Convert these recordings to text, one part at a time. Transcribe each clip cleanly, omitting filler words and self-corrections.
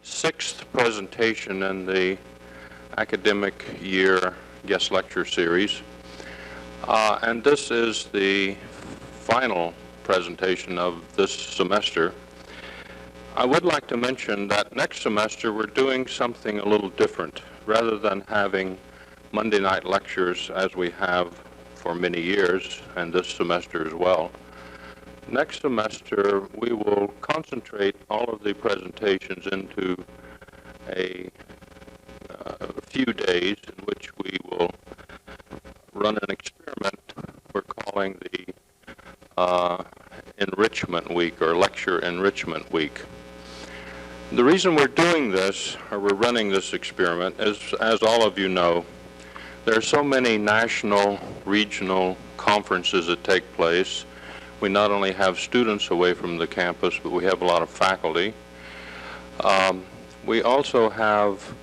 6th presentation in the academic year guest lecture series. And this is the final presentation of this semester. I would like to mention that next semester we're doing something a little different. Rather than having Monday night lectures as we have for many years, and this semester as well, next semester we will concentrate all of the presentations into a few days in which we will run an experiment we're calling the Enrichment Week, or Lecture Enrichment Week. The reason we're doing this, or we're running this experiment, is, as all of you know, there are so many national, regional conferences that take place. We not only have students away from the campus, but we have a lot of faculty. We also have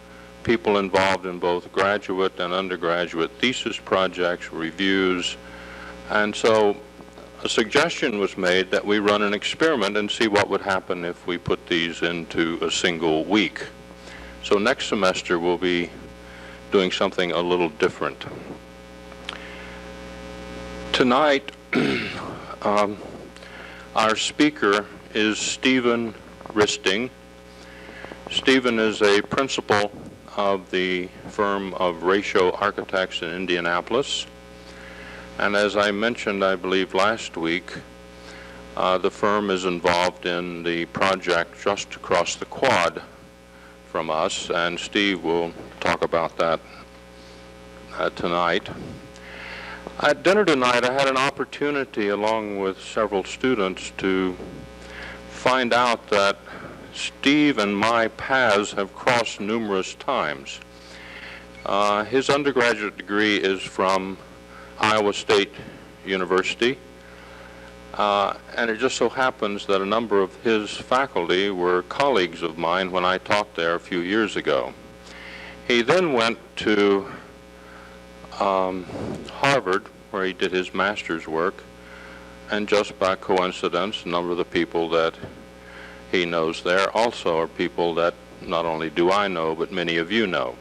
people involved in both graduate and undergraduate thesis projects, reviews, and so a suggestion was made that we run an experiment and see what would happen if we put these into a single week. So next semester we'll be doing something a little different. Tonight, our speaker is Stephen Risting. Stephen is a principal of the firm of Ratio Architects in Indianapolis. And as I mentioned, I believe last week, the firm is involved in the project just across the quad from us, and Steve will talk about that tonight. At dinner tonight, I had an opportunity, along with several students, to find out that Steve and my paths have crossed numerous times. His undergraduate degree is from Iowa State University, and it just so happens that a number of his faculty were colleagues of mine when I taught there a few years ago. He then went to Harvard, where he did his master's work, and just by coincidence, a number of the people that he knows there also are people that not only do I know, but many of you know.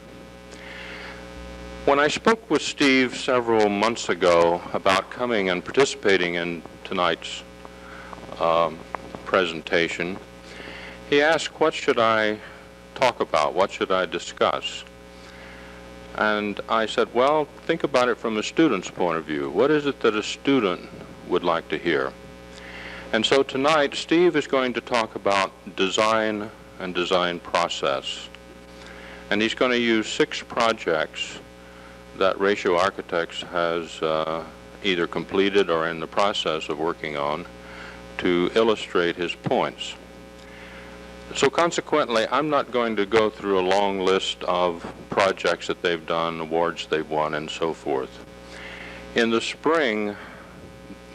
When I spoke with Steve several months ago about coming and participating in tonight's presentation, he asked, what should I talk about? What should I discuss? And I said, well, think about it from a student's point of view. What is it that a student would like to hear? And so tonight, Steve is going to talk about design and design process. And he's going to use 6 projects that Ratio Architects has either completed or in the process of working on to illustrate his points. So consequently, I'm not going to go through a long list of projects that they've done, awards they've won, and so forth. In the spring,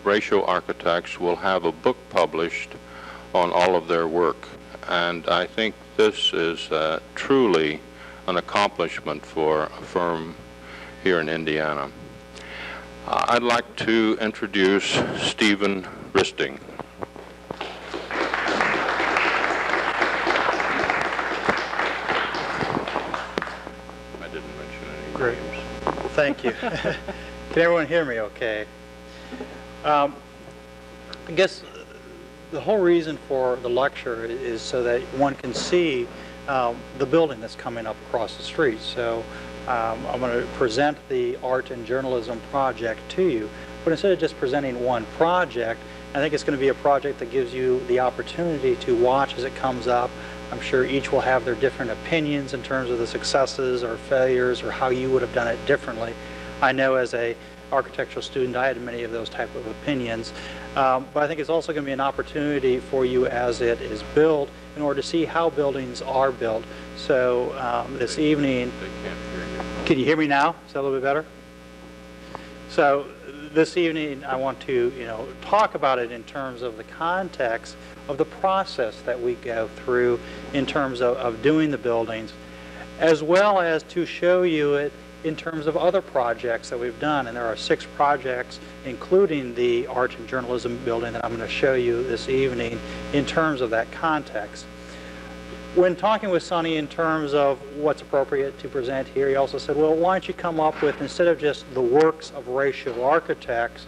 Ratio Architects will have a book published on all of their work, and I think this is truly an accomplishment for a firm here in Indiana. I'd like to introduce Stephen Risting. I didn't mention any Great. names. Thank you. Can everyone hear me okay? I guess the whole reason for the lecture is so that one can see the building that's coming up across the street. So I'm going to present the art and journalism project to you, but instead of just presenting one project, I think it's going to be a project that gives you the opportunity to watch as it comes up. I'm sure each will have their different opinions in terms of the successes or failures or how you would have done it differently. I know as a architectural student I had many of those type of opinions, but I think it's also going to be an opportunity for you as it is built in order to see how buildings are built. So this evening, They can't hear you. can you hear me now? Is that a little bit better? So this evening I want to talk about it in terms of the context of the process that we go through in terms of doing the buildings, as well as to show you it in terms of other projects that we've done. And there are 6 projects, including the art and journalism building, that I'm going to show you this evening in terms of that context. When talking with Sonne in terms of what's appropriate to present here, he also said, well, why don't you come up with, instead of just the works of ratio architects,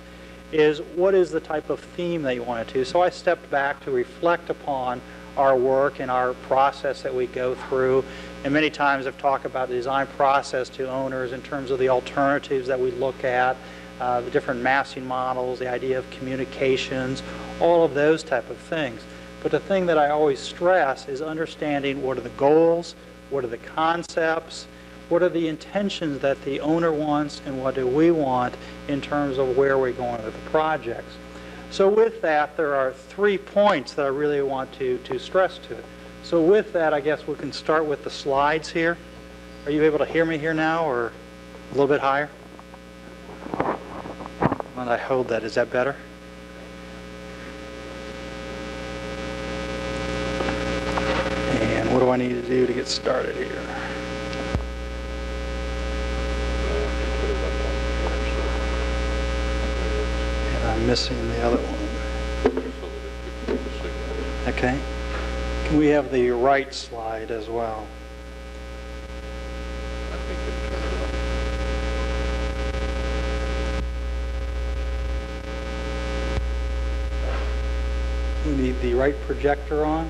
is what is the type of theme that you wanted to. So I stepped back to reflect upon our work and our process that we go through. And many times I've talked about the design process to owners in terms of the alternatives that we look at, the different massing models, the idea of communications, all of those type of things. But the thing that I always stress is understanding what are the goals, what are the concepts, what are the intentions that the owner wants, and what do we want in terms of where we're going with the projects. So with that, there are 3 points that I really want to stress to it. So with that, I guess we can start with the slides here. Are you able to hear me here now, or a little bit higher? When I hold that, is that better? And what do I need to do to get started here? And I'm missing the other one. Okay. Can we have the right slide as well? We need the right projector on.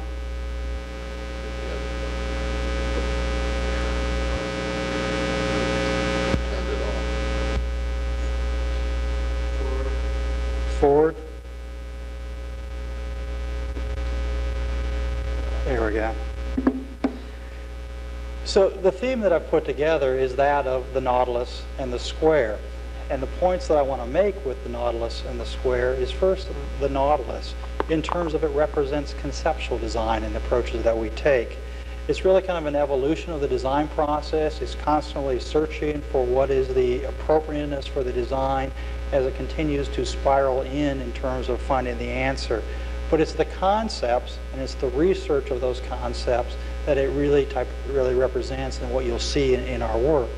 Forward. There we go. So the theme that I've put together is that of the nautilus and the square. And the points that I want to make with the nautilus and the square is first the nautilus in terms of it represents conceptual design and approaches that we take. It's really kind of an evolution of the design process. It's constantly searching for what is the appropriateness for the design as it continues to spiral in terms of finding the answer. But it's the concepts and it's the research of those concepts that it really represents and what you'll see in our work.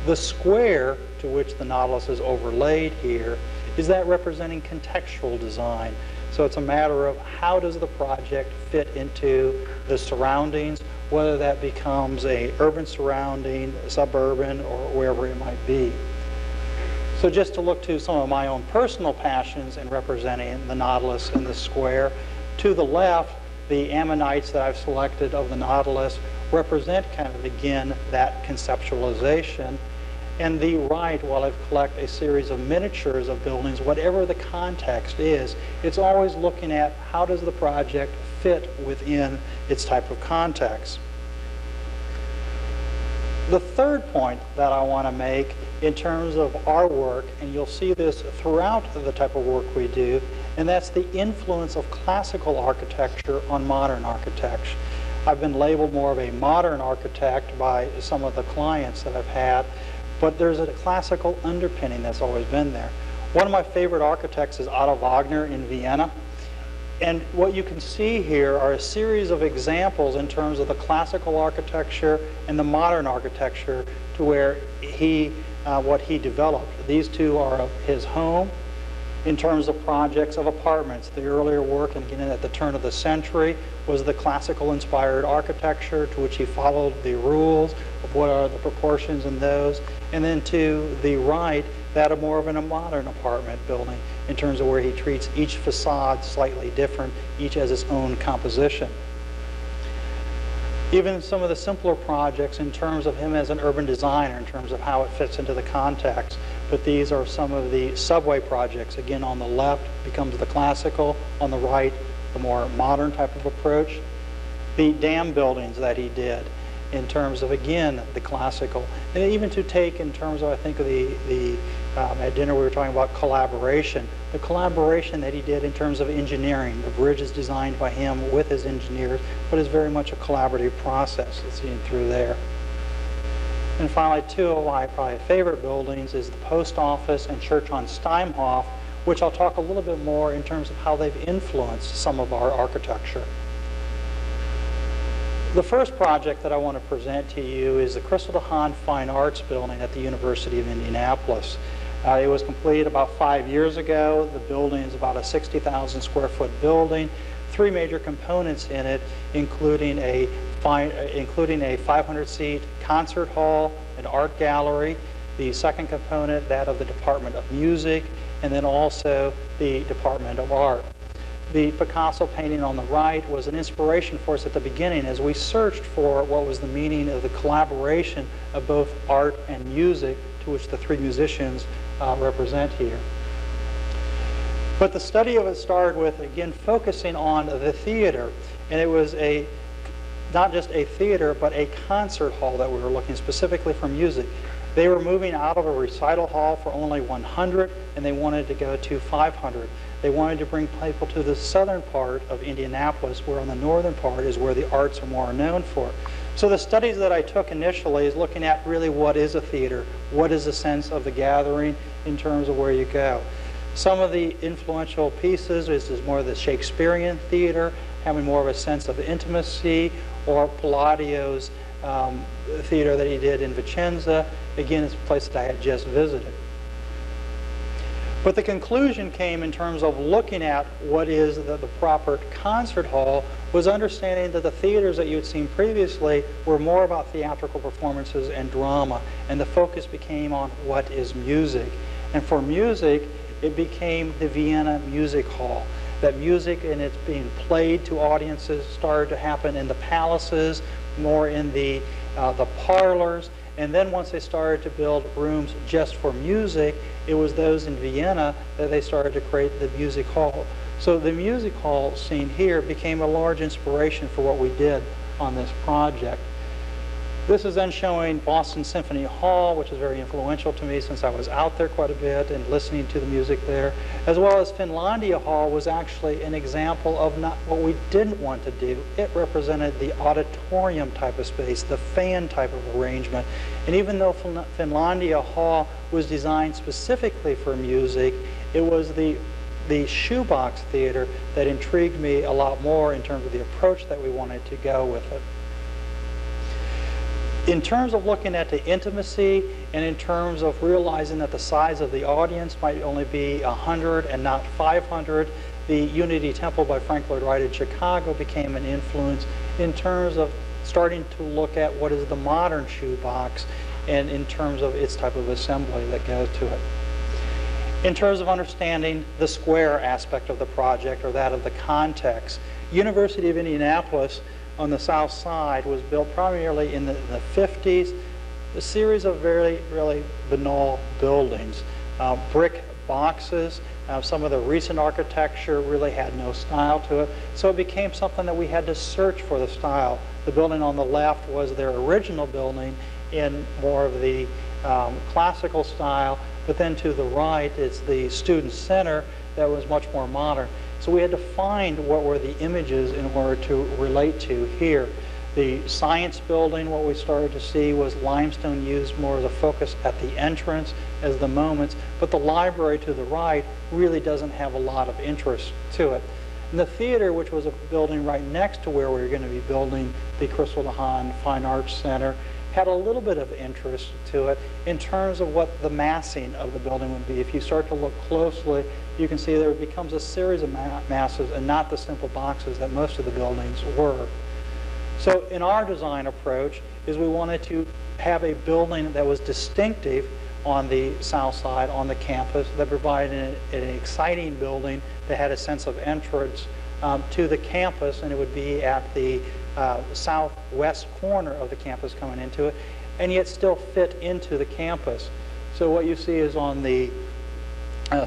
The square to which the nautilus is overlaid here is that representing contextual design. So it's a matter of how does the project fit into the surroundings, whether that becomes a urban surrounding, suburban, or wherever it might be. So just to look to some of my own personal passions in representing the nautilus and the square, to the left, the ammonites that I've selected of the nautilus represent kind of, again, that conceptualization. And the right, while I've collected a series of miniatures of buildings, whatever the context is, it's always looking at how does the project fit within its type of context. The third point that I want to make in terms of our work, and you'll see this throughout the type of work we do, and that's the influence of classical architecture on modern architecture. I've been labeled more of a modern architect by some of the clients that I've had, but there's a classical underpinning that's always been there. One of my favorite architects is Otto Wagner in Vienna. And what you can see here are a series of examples in terms of the classical architecture and the modern architecture to where what he developed. These two are of his home in terms of projects of apartments. The earlier work, and again at the turn of the century, was the classical inspired architecture to which he followed the rules of what are the proportions in those. And then to the right, that of more of a modern apartment building in terms of where he treats each facade slightly different, each has its own composition. Even some of the simpler projects in terms of him as an urban designer, in terms of how it fits into the context. But these are some of the subway projects. Again, on the left becomes the classical, on the right, the more modern type of approach. The dam buildings that he did in terms of, again, the classical. And even to take in terms of, I think, of at dinner we were talking about collaboration. The collaboration that he did in terms of engineering. The bridge is designed by him with his engineers, but is very much a collaborative process that's seen through there. And finally, two of my probably favorite buildings is the post office and church on Steinhoff, which I'll talk a little bit more in terms of how they've influenced some of our architecture. The first project that I want to present to you is the Christel Dehaan Fine Arts Building at the University of Indianapolis. It was completed about 5 years ago. The building is about a 60,000 square foot building. Three major components in it, including a including a 500-seat concert hall, an art gallery, the second component, that of the Department of Music, and then also the Department of Art. The Picasso painting on the right was an inspiration for us at the beginning as we searched for what was the meaning of the collaboration of both art and music, to which the three musicians represent here. But the study of it started with, again, focusing on the theater. And it was not just a theater, but a concert hall that we were looking specifically for music. They were moving out of a recital hall for only 100, and they wanted to go to 500. They wanted to bring people to the southern part of Indianapolis, where on the northern part is where the arts are more known for. So the studies that I took initially is looking at really what is a theater, what is the sense of the gathering in terms of where you go. Some of the influential pieces is more of the Shakespearean theater, having more of a sense of intimacy, or Palladio's theater that he did in Vicenza. Again, it's a place that I had just visited. But the conclusion came in terms of looking at what is the proper concert hall, was understanding that the theaters that you had seen previously were more about theatrical performances and drama, and the focus became on what is music. And for music, it became the Vienna Music Hall. That music and it's being played to audiences started to happen in the palaces, more in the parlors, and then once they started to build rooms just for music, it was those in Vienna that they started to create the music hall. So the music hall scene here became a large inspiration for what we did on this project. This is then showing Boston Symphony Hall, which is very influential to me since I was out there quite a bit and listening to the music there, as well as Finlandia Hall was actually an example of not what we didn't want to do. It represented the auditorium type of space, the fan type of arrangement. And even though Finlandia Hall was designed specifically for music, it was the shoebox theater that intrigued me a lot more in terms of the approach that we wanted to go with it. In terms of looking at the intimacy and in terms of realizing that the size of the audience might only be 100 and not 500, the Unity Temple by Frank Lloyd Wright in Chicago became an influence in terms of starting to look at what is the modern shoebox and in terms of its type of assembly that goes to it. In terms of understanding the square aspect of the project or that of the context, University of Indianapolis on the south side was built primarily in the 50s, a series of really banal buildings, brick boxes. Some of the recent architecture really had no style to it, so it became something that we had to search for the style. The building on the left was their original building in more of the classical style, but then to the right it's the student center that was much more modern. So we had to find what were the images in order to relate to here. The science building, what we started to see was limestone used more as a focus at the entrance as the moments, but the library to the right really doesn't have a lot of interest to it. And the theater, which was a building right next to where we were going to be building the Christel Dehaan Fine Arts Center, had a little bit of interest to it in terms of what the massing of the building would be. If you start to look closely, you can see there becomes a series of masses and not the simple boxes that most of the buildings were. So in our design approach is we wanted to have a building that was distinctive on the south side, on the campus, that provided an exciting building that had a sense of entrance to the campus, and it would be at the southwest corner of the campus coming into it, and yet still fit into the campus. So what you see is on the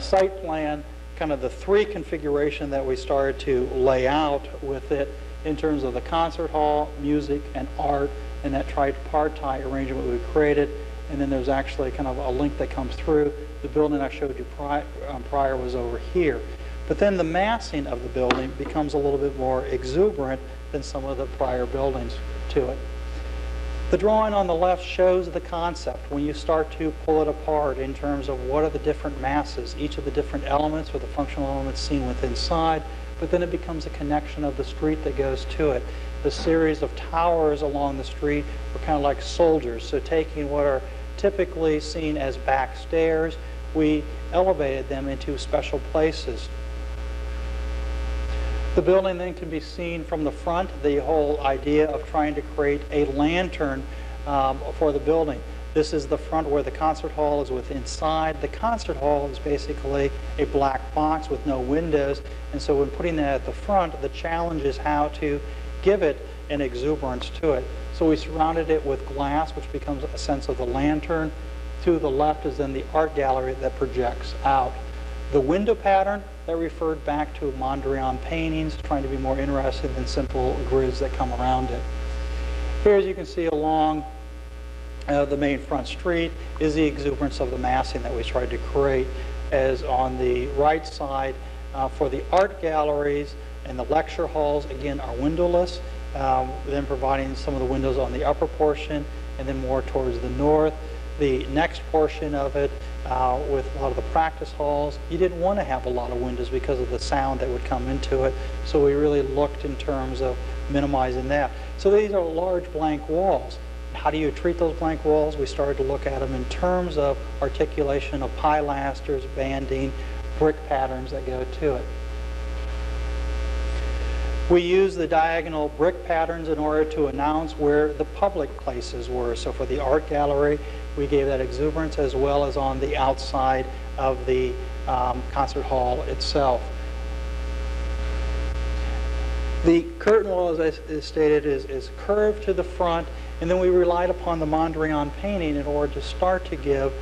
site plan, kind of the three configuration that we started to lay out with it in terms of the concert hall, music, and art, and that tripartite arrangement we created. And then there's actually kind of a link that comes through. The building I showed you prior was over here. But then the massing of the building becomes a little bit more exuberant than some of the prior buildings to it. The drawing on the left shows the concept when you start to pull it apart in terms of what are the different masses, each of the different elements or the functional elements seen within inside, but then it becomes a connection of the street that goes to it. The series of towers along the street were kind of like soldiers, so taking what are typically seen as back stairs, we elevated them into special places. The building then can be seen from the front, the whole idea of trying to create a lantern for the building. This is the front where the concert hall is with inside. The concert hall is basically a black box with no windows, and so when putting that at the front, the challenge is how to give it an exuberance to it. So we surrounded it with glass, which becomes a sense of the lantern. To the left is then the art gallery that projects out. The window pattern, that referred back to Mondrian paintings, trying to be more interested than simple grids that come around it. Here, as you can see along the main front street, is the exuberance of the massing that we tried to create. As on the right side, for the art galleries and the lecture halls, again, are windowless, then providing some of the windows on the upper portion, and then more towards the north. The next portion of it, with a lot of the practice halls, you didn't want to have a lot of windows because of the sound that would come into it, so we really looked in terms of minimizing that. So these are large blank walls. How do you treat those blank walls? We started to look at them in terms of articulation of pilasters, banding, brick patterns that go to it. We use the diagonal brick patterns in order to announce where the public places were. So for the art gallery, we gave that exuberance, as well as on the outside of the concert hall itself. The curtain wall, as I stated, is curved to the front, and then we relied upon the Mondrian painting in order to start to give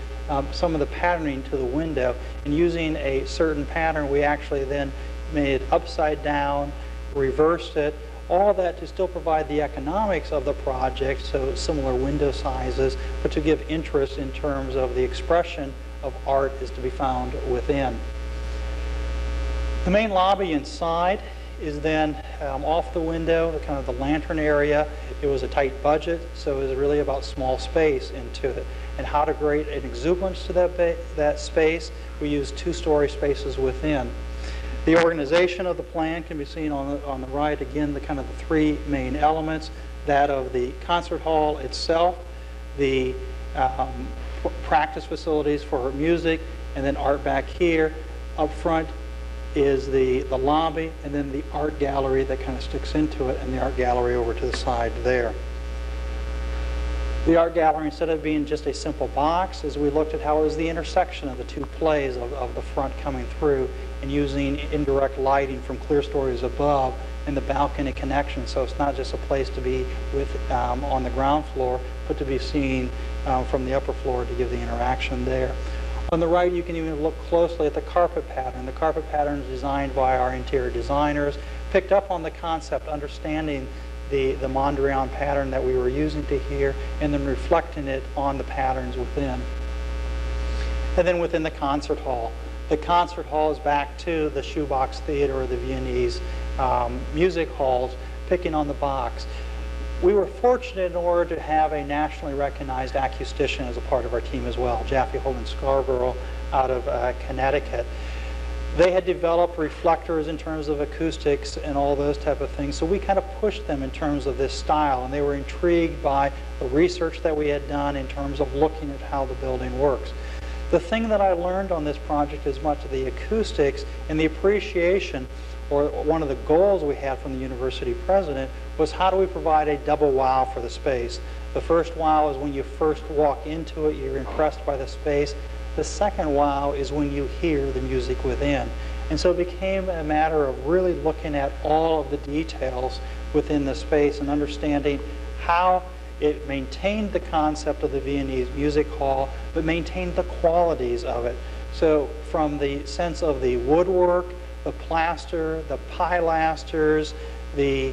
some of the patterning to the window. And using a certain pattern, we actually then made it upside down, reversed it, all that to still provide the economics of the project, so similar window sizes, but to give interest in terms of the expression of art is to be found within. The main lobby inside is then off the window, the kind of the lantern area. It was a tight budget, so it was really about small space into it. And how to create an exuberance to that space, we used two-story spaces within. The organization of the plan can be seen on the right. Again, the kind of the three main elements, that of the concert hall itself, the practice facilities for music, and then art back here. Up front is the lobby, and then the art gallery that kind of sticks into it, and the art gallery over to the side there. The art gallery, instead of being just a simple box, as we looked at how it was the intersection of the two plays of the front coming through, and using indirect lighting from clear stories above and the balcony connection. So it's not just a place to be with on the ground floor, but to be seen from the upper floor to give the interaction there. On the right, you can even look closely at the carpet pattern. The carpet pattern is designed by our interior designers, picked up on the concept, understanding the Mondrian pattern that we were using to here, and then reflecting it on the patterns within. And then within the concert hall. The concert hall is back to the shoebox theater or the Viennese music halls, picking on the box. We were fortunate in order to have a nationally recognized acoustician as a part of our team as well, Jaffe Holden Scarborough out of Connecticut. They had developed reflectors in terms of acoustics and all those type of things, so we kind of pushed them in terms of this style, and they were intrigued by the research that we had done in terms of looking at how the building works. The thing that I learned on this project is much of the acoustics and the appreciation, or one of the goals we had from the university president, was how do we provide a double wow for the space. The first wow is when you first walk into it, you're impressed by the space. The second wow is when you hear the music within. And so it became a matter of really looking at all of the details within the space and understanding how it maintained the concept of the Viennese music hall, but maintained the qualities of it. So from the sense of the woodwork, the plaster, the pilasters, the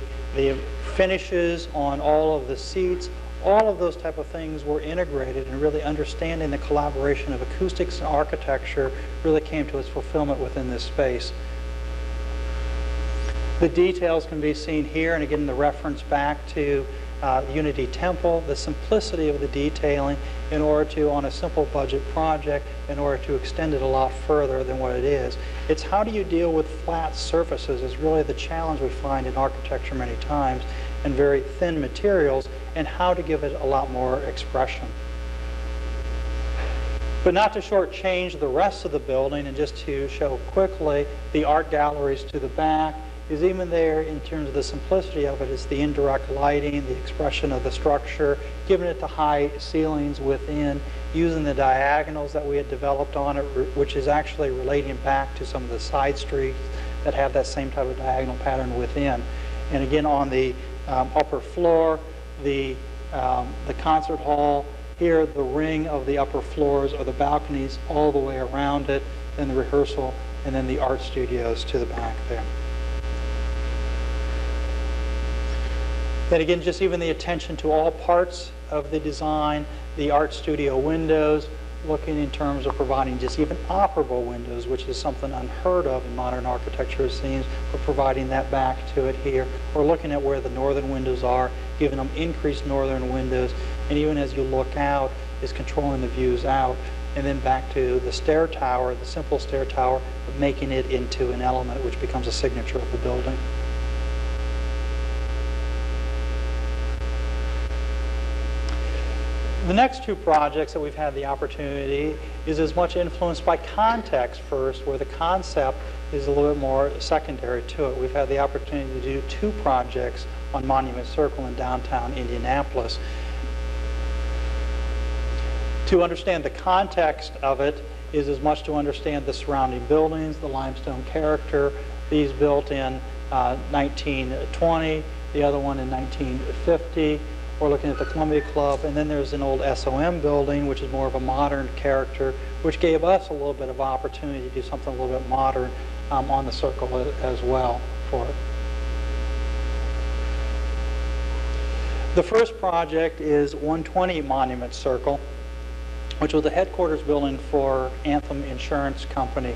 finishes on all of the seats, all of those type of things were integrated, and really understanding the collaboration of acoustics and architecture really came to its fulfillment within this space. The details can be seen here, and again the reference back to Unity Temple, the simplicity of the detailing in order to, on a simple budget project, in order to extend it a lot further than what it is. It's how do you deal with flat surfaces is really the challenge we find in architecture many times, and very thin materials, and how to give it a lot more expression. But not to shortchange the rest of the building, and just to show quickly the art galleries to the back, is even there in terms of the simplicity of it. It's the indirect lighting, the expression of the structure, giving it the high ceilings within, using the diagonals that we had developed on it, which is actually relating back to some of the side streets that have that same type of diagonal pattern within. And again, on the upper floor, the concert hall, here the ring of the upper floors or the balconies all the way around it, then the rehearsal, and then the art studios to the back there. Then again, just even the attention to all parts of the design, the art studio windows, looking in terms of providing just even operable windows, which is something unheard of in modern architecture, it seems, but providing that back to it here. Or looking at where the northern windows are, giving them increased northern windows, and even as you look out, is controlling the views out. And then back to the stair tower, the simple stair tower, but making it into an element which becomes a signature of the building. The next two projects that we've had the opportunity is as much influenced by context first, where the concept is a little bit more secondary to it. We've had the opportunity to do two projects on Monument Circle in downtown Indianapolis. To understand the context of it is as much to understand the surrounding buildings, the limestone character, these built in 1920, the other one in 1950. We're looking at the Columbia Club, and then there's an old SOM building, which is more of a modern character, which gave us a little bit of opportunity to do something a little bit modern on the circle as well for it. The first project is 120 Monument Circle, which was the headquarters building for Anthem Insurance Company.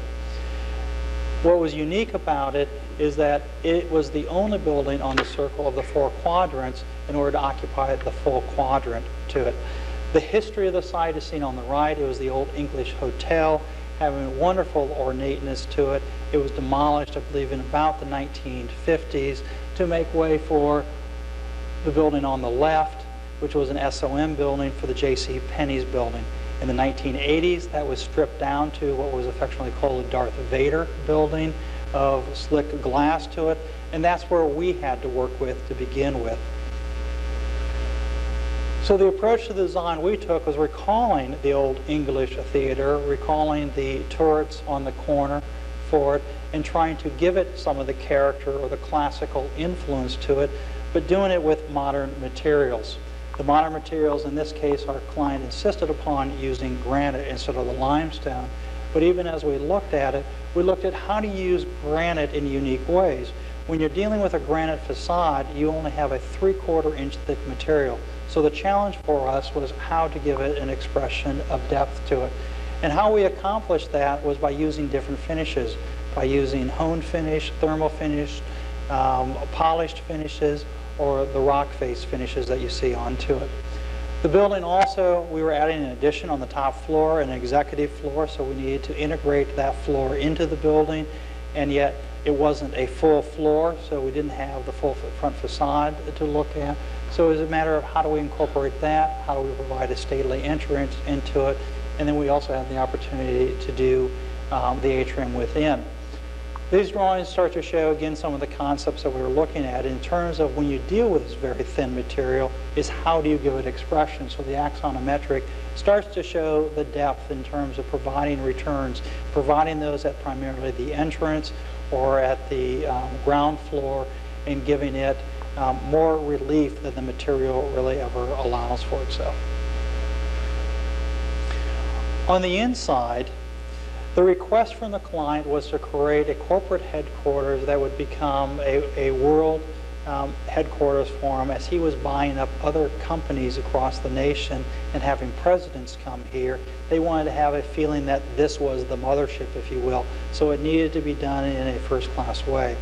What was unique about it is that it was the only building on the circle of the four quadrants in order to occupy the full quadrant to it. The history of the site is seen on the right. It was the old English hotel, having wonderful ornateness to it. It was demolished, I believe, in about the 1950s to make way for the building on the left, which was an SOM building for the J.C. Penney's building. In the 1980s, that was stripped down to what was affectionately called a Darth Vader building of slick glass to it, and that's where we had to work with to begin with. So the approach to the design we took was recalling the old English theater, recalling the turrets on the corner for it, and trying to give it some of the character or the classical influence to it, but doing it with modern materials. The modern materials in this case, our client insisted upon using granite instead of the limestone. But even as we looked at it, we looked at how to use granite in unique ways. When you're dealing with a granite facade, you only have a 3/4 inch thick material. So the challenge for us was how to give it an expression of depth to it. And how we accomplished that was by using different finishes, by using honed finish, thermal finish, polished finishes, or the rock face finishes that you see onto it. The building also, we were adding an addition on the top floor, an executive floor, so we needed to integrate that floor into the building, and yet it wasn't a full floor, so we didn't have the full front facade to look at. So it was a matter of how do we incorporate that, how do we provide a stately entrance into it, and then we also had the opportunity to do the atrium within. These drawings start to show, again, some of the concepts that we were looking at in terms of when you deal with this very thin material, is how do you give it expression? So the axonometric starts to show the depth in terms of providing returns, providing those at primarily the entrance or at the ground floor, and giving it more relief than the material really ever allows for itself. On the inside, the request from the client was to create a corporate headquarters that would become a world headquarters for him as he was buying up other companies across the nation and having presidents come here. They wanted to have a feeling that this was the mothership, if you will, so it needed to be done in a first-class way.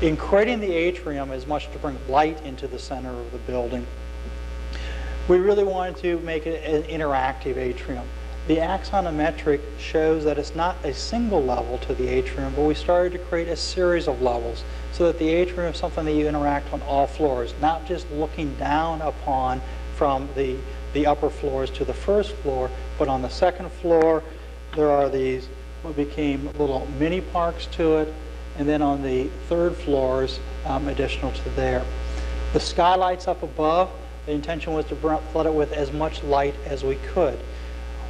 In creating the atrium as much to bring light into the center of the building, we really wanted to make it an interactive atrium. The axonometric shows that it's not a single level to the atrium, but we started to create a series of levels so that the atrium is something that you interact on all floors, not just looking down upon from the upper floors to the first floor, but on the second floor there are these what became little mini parks to it. and then on the third floors, additional to there. The skylights up above, the intention was to flood it with as much light as we could.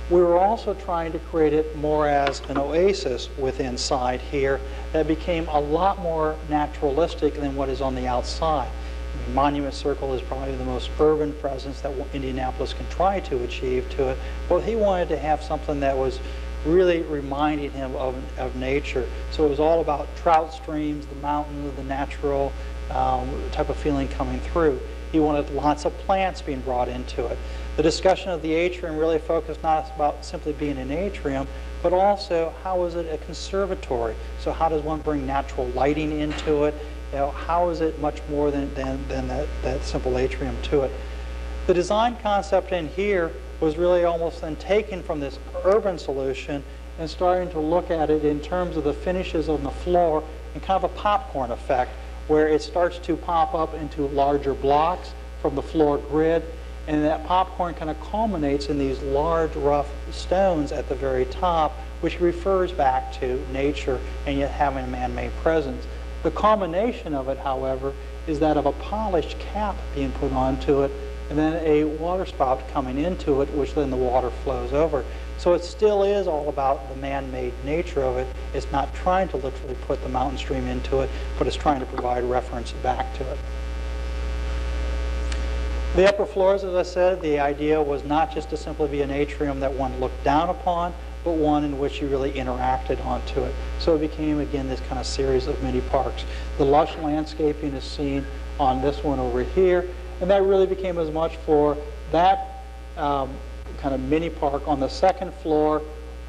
We were also trying to create it more as an oasis within inside here that became a lot more naturalistic than what is on the outside. I mean, Monument Circle is probably the most urban presence that Indianapolis can try to achieve to it, but he wanted to have something that was really reminding him of nature. So it was all about trout streams, the mountains, the natural type of feeling coming through. He wanted lots of plants being brought into it. The discussion of the atrium really focused not about simply being an atrium, but also how is it a conservatory? So how does one bring natural lighting into it? You know, how is it much more than that simple atrium to it? The design concept in here was really almost then taken from this urban solution and starting to look at it in terms of the finishes on the floor and kind of a popcorn effect, where it starts to pop up into larger blocks from the floor grid, and that popcorn kind of culminates in these large, rough stones at the very top, which refers back to nature and yet having a man-made presence. The culmination of it, however, is that of a polished cap being put onto it, and then a water spout coming into it, which then the water flows over. So it still is all about the man-made nature of it. It's not trying to literally put the mountain stream into it, but it's trying to provide reference back to it. The upper floors, as I said, the idea was not just to simply be an atrium that one looked down upon, but one in which you really interacted onto it. So it became, again, this kind of series of mini parks. The lush landscaping is seen on this one over here, and that really became as much for that kind of mini park. On the second floor,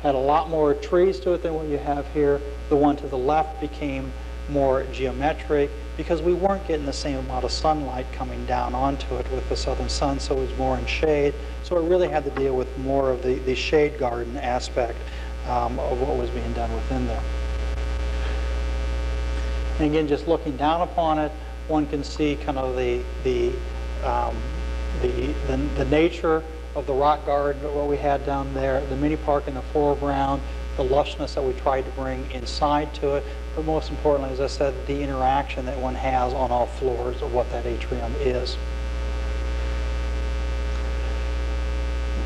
had a lot more trees to it than what you have here. The one to the left became more geometric because we weren't getting the same amount of sunlight coming down onto it with the southern sun, so it was more in shade. So it really had to deal with more of the shade garden aspect of what was being done within there. And again, just looking down upon it, one can see kind of the nature of the rock garden, what we had down there, the mini park in the foreground, the lushness that we tried to bring inside to it, but most importantly, as I said, the interaction that one has on all floors of what that atrium is.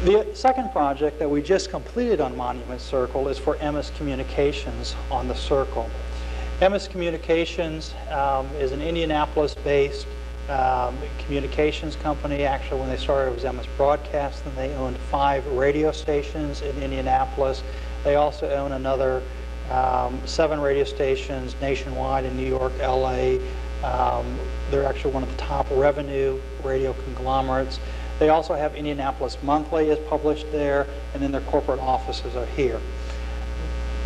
The second project that we just completed on Monument Circle is for MS Communications on the Circle. MS Communications is an Indianapolis-based communications company. Actually, when they started, it was MS Broadcast, and they owned 5 radio stations in Indianapolis. They also own another 7 radio stations nationwide in New York, LA. They're actually one of the top revenue radio conglomerates. They also have Indianapolis Monthly is published there, and then their corporate offices are here.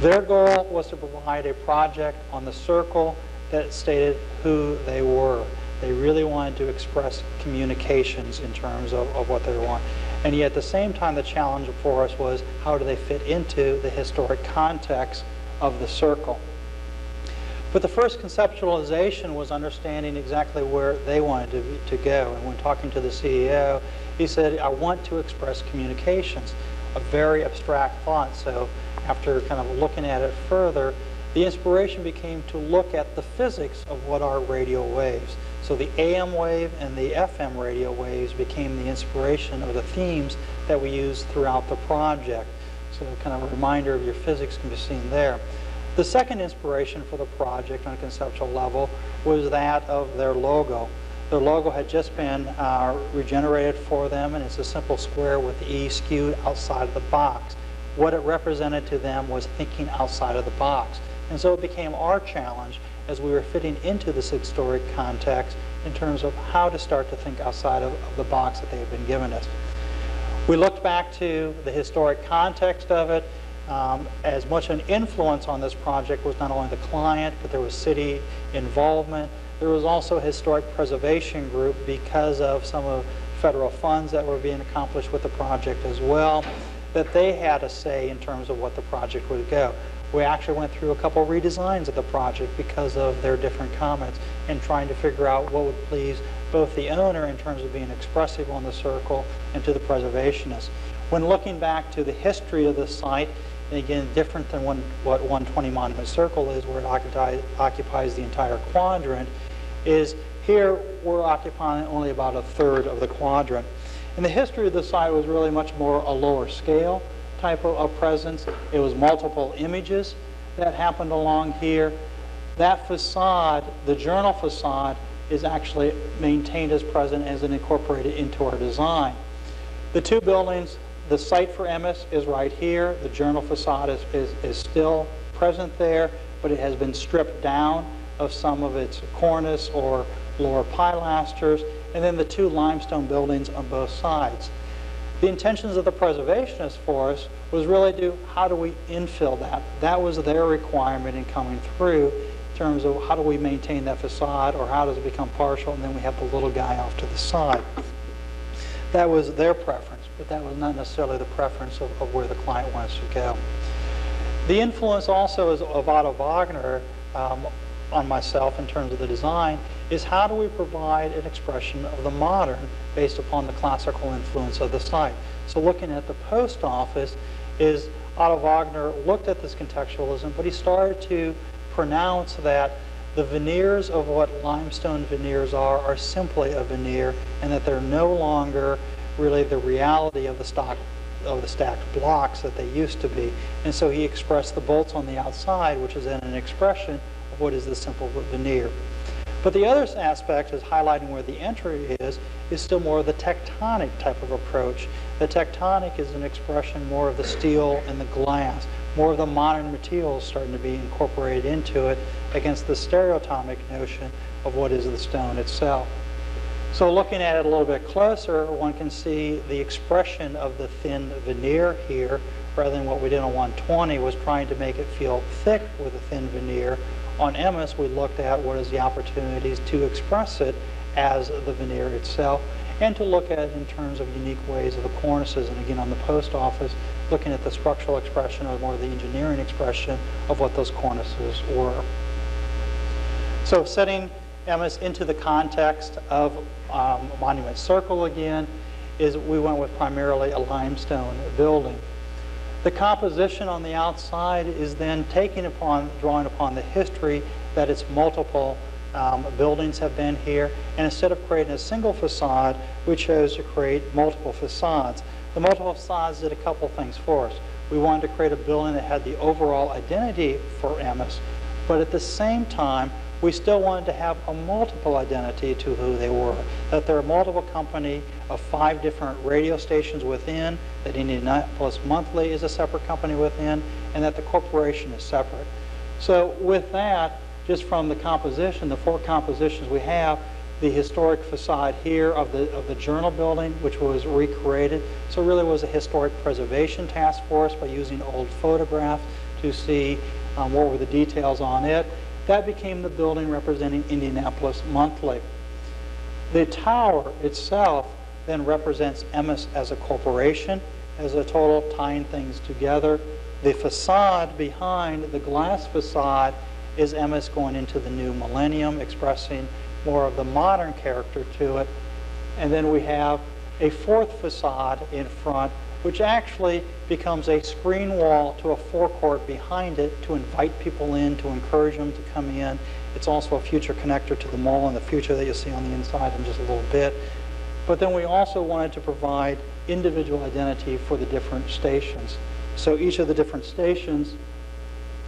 Their goal was to provide a project on the Circle that stated who they were. They really wanted to express communications in terms of what they want. And yet at the same time, the challenge for us was how do they fit into the historic context of the Circle. But the first conceptualization was understanding exactly where they wanted to go. And when talking to the CEO, he said, I want to express communications, a very abstract thought. So after kind of looking at it further, the inspiration became to look at the physics of what are radio waves. So the AM wave and the FM radio waves became the inspiration of the themes that we used throughout the project. So kind of a reminder of your physics can be seen there. The second inspiration for the project on a conceptual level was that of their logo. Their logo had just been regenerated for them, and it's a simple square with the E skewed outside of the box. What it represented to them was thinking outside of the box. And so it became our challenge as we were fitting into this historic context in terms of how to start to think outside of the box that they had been given us. We looked back to the historic context of it. As much an influence on this project was not only the client, but there was city involvement. There was also a historic preservation group because of some of the federal funds that were being accomplished with the project as well, that they had a say in terms of what the project would go. We actually went through a couple redesigns of the project because of their different comments and trying to figure out what would please both the owner in terms of being expressive on the Circle and to the preservationists. When looking back to the history of the site, and again, different than what 120 Monument Circle is, where it occupies the entire quadrant, is here we're occupying only about a third of the quadrant. And the history of the site was really much more a lower scale type of presence. It was multiple images that happened along here. That facade, the journal facade, is actually maintained as present as and incorporated into our design. The two buildings, the site for Emmis is right here. The journal facade is still present there, but it has been stripped down of some of its cornice or lower pilasters, and then the two limestone buildings on both sides. The intentions of the preservationists for us was really to, how do we infill that? That was their requirement in coming through, in terms of how do we maintain that facade, or how does it become partial, and then we have the little guy off to the side. That was their preference, but that was not necessarily the preference of where the client wants to go. The influence also of Otto Wagner on myself in terms of the design is, how do we provide an expression of the modern based upon the classical influence of the site. So looking at the post office, is Otto Wagner looked at this contextualism, but he started to pronounce that the veneers of what limestone veneers are simply a veneer, and that they're no longer really the reality of the stacked blocks that they used to be. And so he expressed the bolts on the outside, which is then an expression of what is the simple veneer. But the other aspect is highlighting where the entry is still more of the tectonic type of approach. The tectonic is an expression more of the steel and the glass, more of the modern materials starting to be incorporated into it against the stereotomic notion of what is the stone itself. So looking at it a little bit closer, one can see the expression of the thin veneer here, rather than what we did on 120 was trying to make it feel thick with a thin veneer. On Emmis, we looked at what is the opportunities to express it as the veneer itself, and to look at it in terms of unique ways of the cornices. And again, on the post office, looking at the structural expression, or more the engineering expression of what those cornices were. So setting Emmis into the context of Monument Circle again, is we went with primarily a limestone building. The composition on the outside is then drawing upon the history that its multiple buildings have been here, and instead of creating a single facade, we chose to create multiple facades. The multiple facades did a couple things for us. We wanted to create a building that had the overall identity for Emmis, but at the same time, we still wanted to have a multiple identity to who they were. That they're a multiple company of 5 different radio stations within, that Indianapolis Monthly is a separate company within, and that the corporation is separate. So with that, just from the composition, the 4 compositions we have, the historic facade here of the journal building, which was recreated. So it really was a historic preservation task force by using old photographs to see what were the details on it. That became the building representing Indianapolis Monthly. The tower itself then represents Emmis as a corporation, as a total, tying things together. The facade behind, the glass facade, is Emmis going into the new millennium, expressing more of the modern character to it. And then we have a 4th facade in front, which actually becomes a screen wall to a forecourt behind it to invite people in, to encourage them to come in. It's also a future connector to the mall in the future that you'll see on the inside in just a little bit. But then we also wanted to provide individual identity for the different stations. So each of the different stations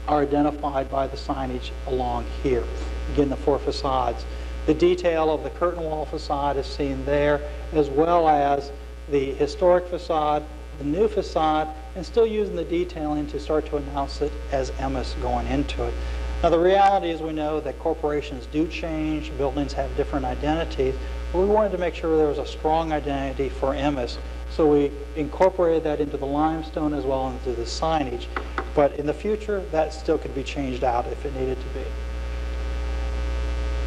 are identified by the signage along here. Again, the 4 facades. The detail of the curtain wall facade is seen there, as well as the historic facade, the new facade, and still using the detailing to start to announce it as Emmis going into it. Now the reality is, we know that corporations do change, buildings have different identities, but we wanted to make sure there was a strong identity for Emmis. So we incorporated that into the limestone as well as into the signage. But in the future, that still could be changed out if it needed to be.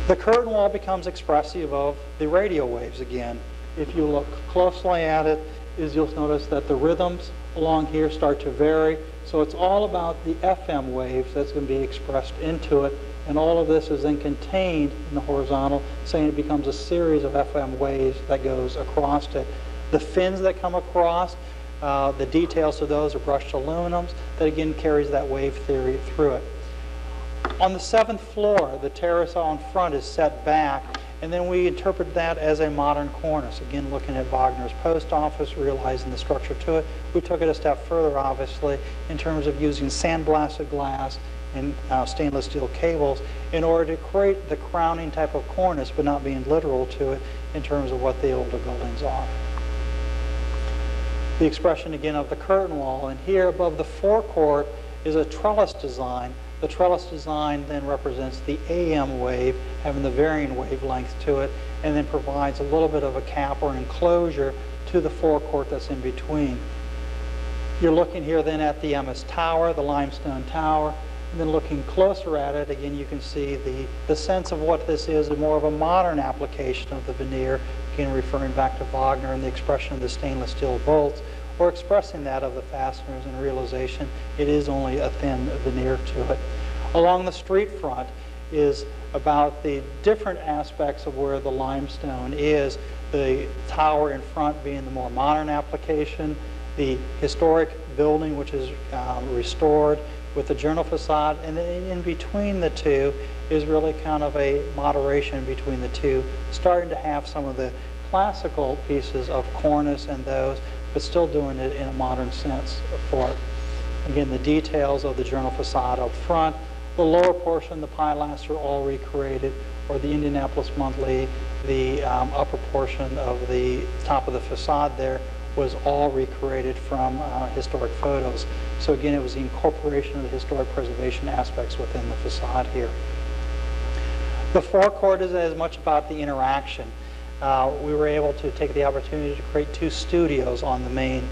The curtain wall becomes expressive of the radio waves again. If you look closely at it, you'll notice that the rhythms along here start to vary. So it's all about the FM waves that's going to be expressed into it. And all of this is then contained in the horizontal, saying it becomes a series of FM waves that goes across it. The fins that come across, The details of those are brushed aluminums that again carries that wave theory through it. On the 7th floor, the terrace on front is set back, and then we interpret that as a modern cornice. Again, looking at Wagner's post office, realizing the structure to it. We took it a step further, obviously, in terms of using sandblasted glass and stainless steel cables in order to create the crowning type of cornice, but not being literal to it in terms of what the older buildings are. The expression again of the curtain wall, and here above the forecourt is a trellis design. The trellis design then represents the AM wave, having the varying wavelength to it, and then provides a little bit of a cap or enclosure to the forecourt that's in between. You're looking here then at the MS Tower, the limestone tower, and then looking closer at it, again you can see the sense of what this is more of a modern application of the veneer, again referring back to Wagner and the expression of the stainless steel bolts, or expressing that of the fasteners and realization it is only a thin veneer to it. Along the street front is about the different aspects of where the limestone is, the tower in front being the more modern application, the historic building which is restored with the journal facade, and then in between the two is really kind of a moderation between the two, starting to have some of the classical pieces of cornice and those, but still doing it in a modern sense for it. Again, the details of the journal facade up front, the lower portion, the pilasters, are all recreated, or the Indianapolis Monthly, the upper portion of the top of the facade there was all recreated from historic photos. So again, it was the incorporation of the historic preservation aspects within the facade here. The forecourt is as much about the interaction. We were able to take the opportunity to create 2 studios on the main,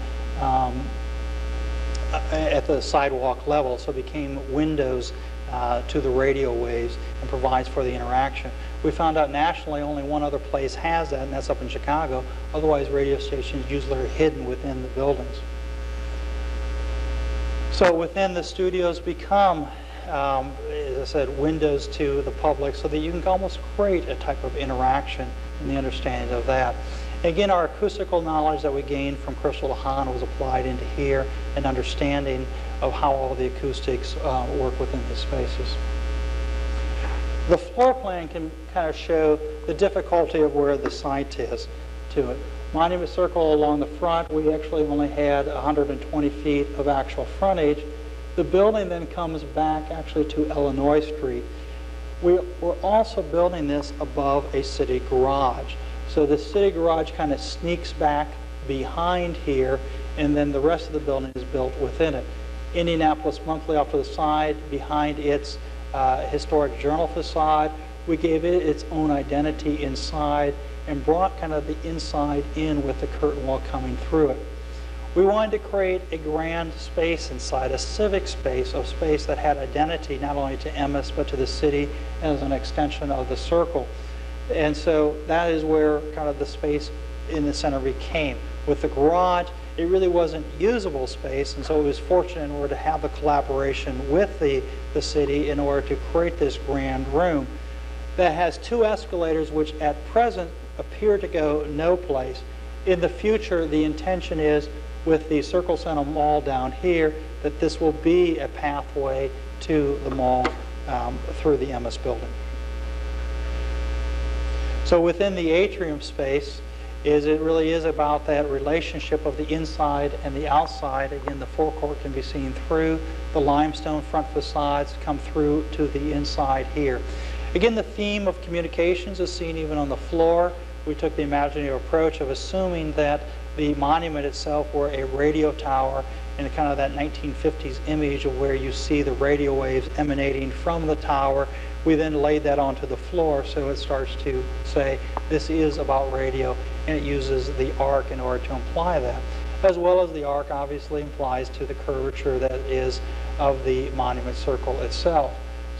at the sidewalk level, so it became windows to the radio waves and provides for the interaction. We found out nationally only one other place has that, and that's up in Chicago. Otherwise, radio stations usually are hidden within the buildings. So within the studios become, as I said, windows to the public, so that you can almost create a type of interaction in the understanding of that. Again, our acoustical knowledge that we gained from Christel Dehaan was applied into here, and understanding of how all the acoustics work within the spaces. The floor plan can kind of show the difficulty of where the site is to it. Monument Circle along the front, we actually only had 120 feet of actual frontage. The building then comes back actually to Illinois Street. We're also building this above a city garage. So the city garage kind of sneaks back behind here, and then the rest of the building is built within it. Indianapolis Monthly off to the side, behind its historic journal facade. We gave it its own identity inside and brought kind of the inside in with the curtain wall coming through it. We wanted to create a grand space inside, a civic space, of space that had identity not only to Emmis but to the city as an extension of the circle. And so that is where kind of the space in the center became. With the garage, it really wasn't usable space, and so it was fortunate in order to have the collaboration with the city in order to create this grand room that has 2 escalators which at present appear to go no place. In the future, the intention is, with the Circle Center Mall down here, that this will be a pathway to the mall through the Emmis building. So within the atrium space, it really is about that relationship of the inside and the outside. Again, the forecourt can be seen through the limestone front facades, come through to the inside here. Again, the theme of communications is seen even on the floor. We took the imaginative approach of assuming that the monument itself were a radio tower, and kind of that 1950s image of where you see the radio waves emanating from the tower. We then laid that onto the floor, so it starts to say this is about radio, and it uses the arc in order to imply that, as well as the arc obviously implies to the curvature that is of the monument circle itself.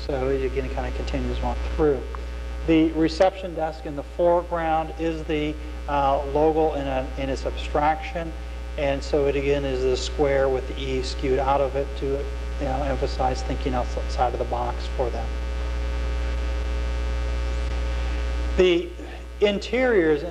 So it again kind of continues on through. The reception desk in the foreground is the logo in its abstraction, and so it again is the square with the E skewed out of it to emphasize thinking outside of the box for them. The interiors,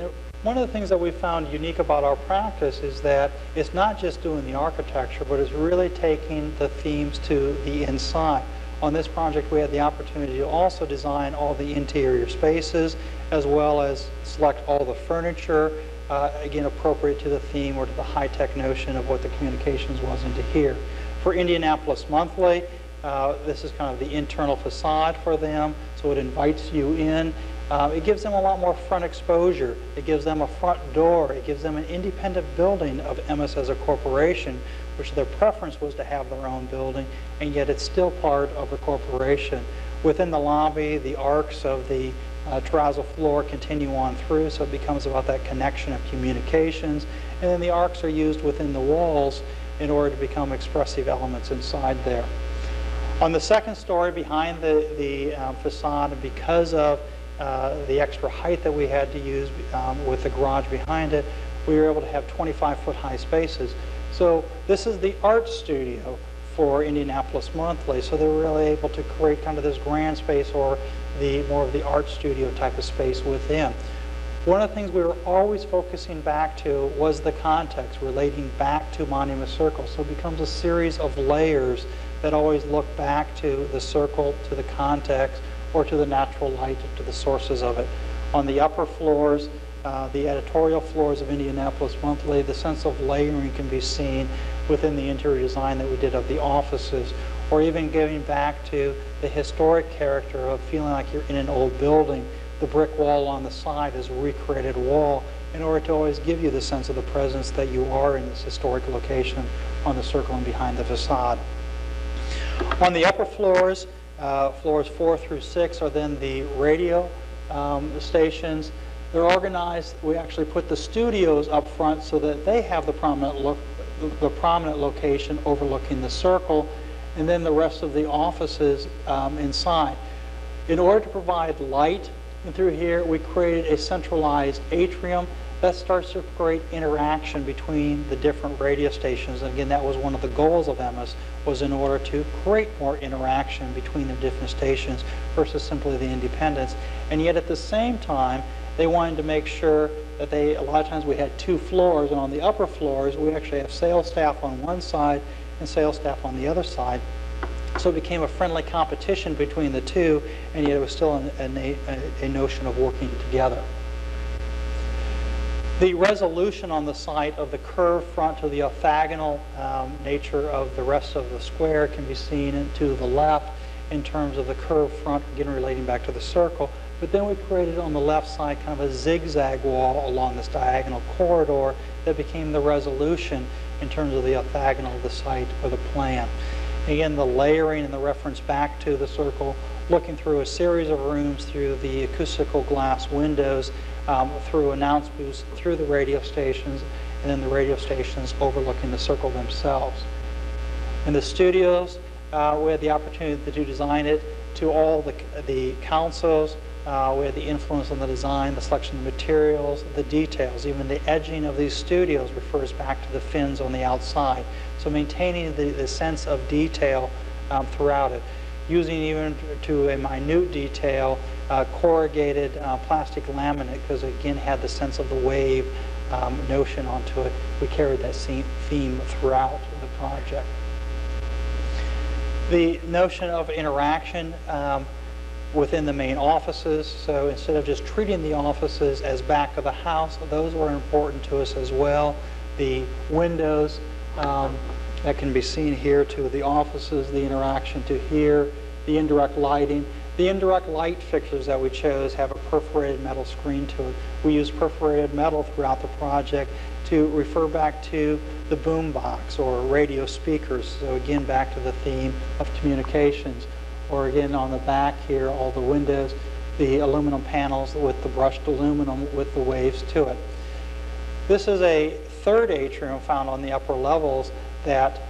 one of the things that we found unique about our practice is that it's not just doing the architecture, but it's really taking the themes to the inside. On this project, we had the opportunity to also design all the interior spaces, as well as select all the furniture, again, appropriate to the theme or to the high-tech notion of what the communications was into here. For Indianapolis Monthly, this is kind of the internal facade for them, so it invites you in. It gives them a lot more front exposure. It gives them a front door. It gives them an independent building of MS as a corporation, which their preference was to have their own building, and yet it's still part of the corporation. Within the lobby, the arcs of the terrazzo floor continue on through, so it becomes about that connection of communications, and then the arcs are used within the walls in order to become expressive elements inside there. On the second story behind the facade, because of the extra height that we had to use with the garage behind it, we were able to have 25-foot high spaces. So this is the art studio for Indianapolis Monthly, so they were really able to create kind of this grand space, or the more of the art studio type of space within. One of the things we were always focusing back to was the context, relating back to Monument Circle. So it becomes a series of layers that always look back to the circle, to the context, or to the natural light, to the sources of it. On the upper floors, the editorial floors of Indianapolis Monthly, the sense of layering can be seen within the interior design that we did of the offices, or even getting back to the historic character of feeling like you're in an old building. The brick wall on the side is a recreated wall in order to always give you the sense of the presence that you are in this historic location on the circle and behind the facade. On the upper floors, floors 4 through 6 are then the radio stations. They're organized. We actually put the studios up front so that they have the prominent location overlooking the circle, and then the rest of the offices inside. In order to provide light through here, we created a centralized atrium that starts to create interaction between the different radio stations. And again, that was one of the goals of MS, was in order to create more interaction between the different stations versus simply the independents. And yet at the same time, they wanted to make sure that a lot of times we had 2 floors, and on the upper floors, we actually have sales staff on one side and sales staff on the other side. So it became a friendly competition between the two, and yet it was still a notion of working together. The resolution on the site of the curved front to the orthogonal nature of the rest of the square can be seen to the left in terms of the curved front, again relating back to the circle. But then we created on the left side kind of a zigzag wall along this diagonal corridor that became the resolution in terms of the orthogonal of the site or the plan. Again, the layering and the reference back to the circle, looking through a series of rooms through the acoustical glass windows, through announce booths, through the radio stations, and then the radio stations overlooking the circle themselves. In the studios, we had the opportunity to design it to all the councils. We had the influence on the design, the selection of materials, the details. Even the edging of these studios refers back to the fins on the outside. So maintaining the sense of detail throughout it. Using even to a minute detail, corrugated plastic laminate, because it again had the sense of the wave notion onto it. We carried that theme throughout the project. The notion of interaction within the main offices. So instead of just treating the offices as back of the house, those were important to us as well. The windows that can be seen here to the offices, the interaction to here, the indirect lighting. The indirect light fixtures that we chose have a perforated metal screen to it. We use perforated metal throughout the project to refer back to the boom box or radio speakers. So again, back to the theme of communications. Or again, on the back here, all the windows, the aluminum panels with the brushed aluminum with the waves to it. This is a third atrium found on the upper levels that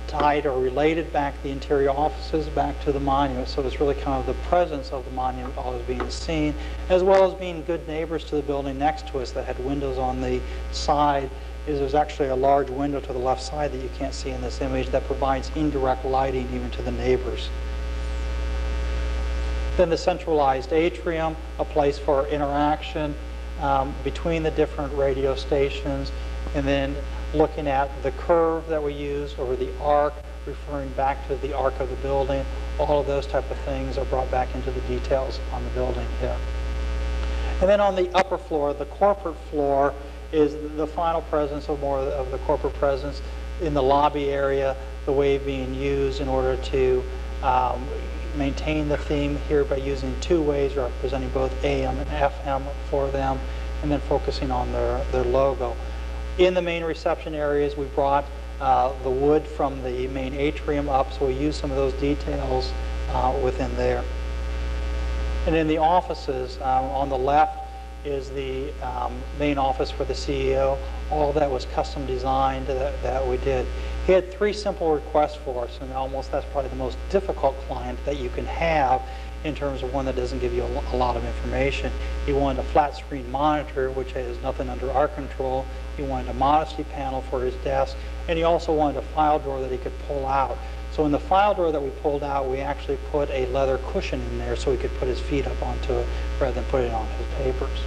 tied or related back the interior offices back to the monument. So it's really kind of the presence of the monument always being seen, as well as being good neighbors to the building next to us that had windows on the side. There's actually a large window to the left side that you can't see in this image that provides indirect lighting even to the neighbors. Then the centralized atrium, a place for interaction. between the different radio stations, and then looking at the curve that we use over the arc, referring back to the arc of the building. All of those type of things are brought back into the details on the building here. And then on the upper floor, the corporate floor, is the final presence of more of the corporate presence in the lobby area, the wave being used in order to maintain the theme here by using two waves representing both AM and FM for them, and then focusing on their logo. In the main reception areas, we brought the wood from the main atrium up, so we used some of those details within there. And in the offices, on the left is the main office for the CEO. All that was custom designed that we did. He had three simple requests for us, and almost that's probably the most difficult client that you can have in terms of one that doesn't give you a lot of information. He wanted a flat screen monitor, which is nothing under our control. He wanted a modesty panel for his desk, and he also wanted a file drawer that he could pull out. So in the file drawer that we pulled out, we actually put a leather cushion in there so he could put his feet up onto it rather than put it on his papers.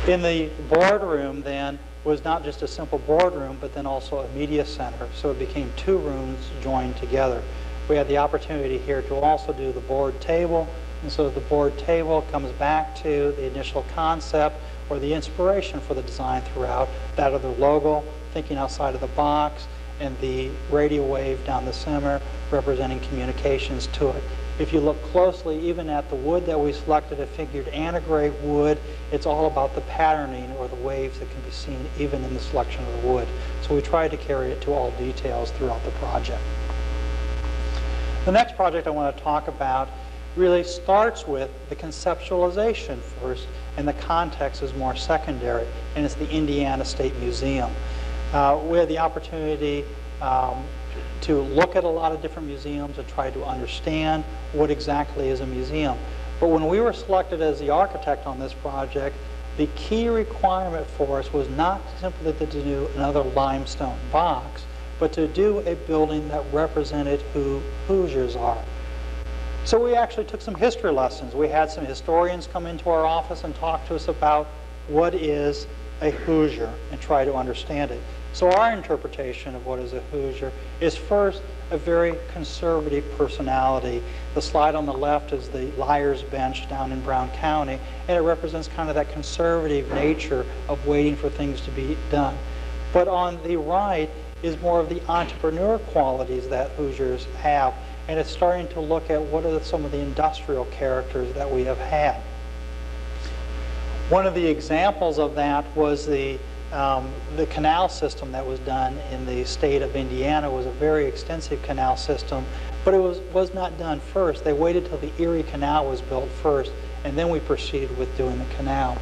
In the boardroom then was not just a simple boardroom, but then also a media center. So it became two rooms joined together. We had the opportunity here to also do the board table, and so the board table comes back to the initial concept or the inspiration for the design throughout, that of the logo, thinking outside of the box, and the radio wave down the center representing communications to it. If you look closely, even at the wood that we selected, a figured anagray wood, it's all about the patterning or the waves that can be seen even in the selection of the wood. So we tried to carry it to all details throughout the project. The next project I want to talk about really starts with the conceptualization first, and the context is more secondary, and it's the Indiana State Museum. We had the opportunity to look at a lot of different museums and try to understand what exactly is a museum. But when we were selected as the architect on this project, the key requirement for us was not simply to do another limestone box, but to do a building that represented who Hoosiers are. So we actually took some history lessons. We had some historians come into our office and talk to us about what is a Hoosier and try to understand it. So our interpretation of what is a Hoosier is first a very conservative personality. The slide on the left is the Liars Bench down in Brown County, and it represents kind of that conservative nature of waiting for things to be done. But on the right is more of the entrepreneur qualities that Hoosiers have, and it's starting to look at what are some of the industrial characters that we have had. One of the examples of that was the canal system that was done in the state of Indiana. Was a very extensive canal system, but it was not done first. They waited till the Erie Canal was built first, and then we proceeded with doing the canal.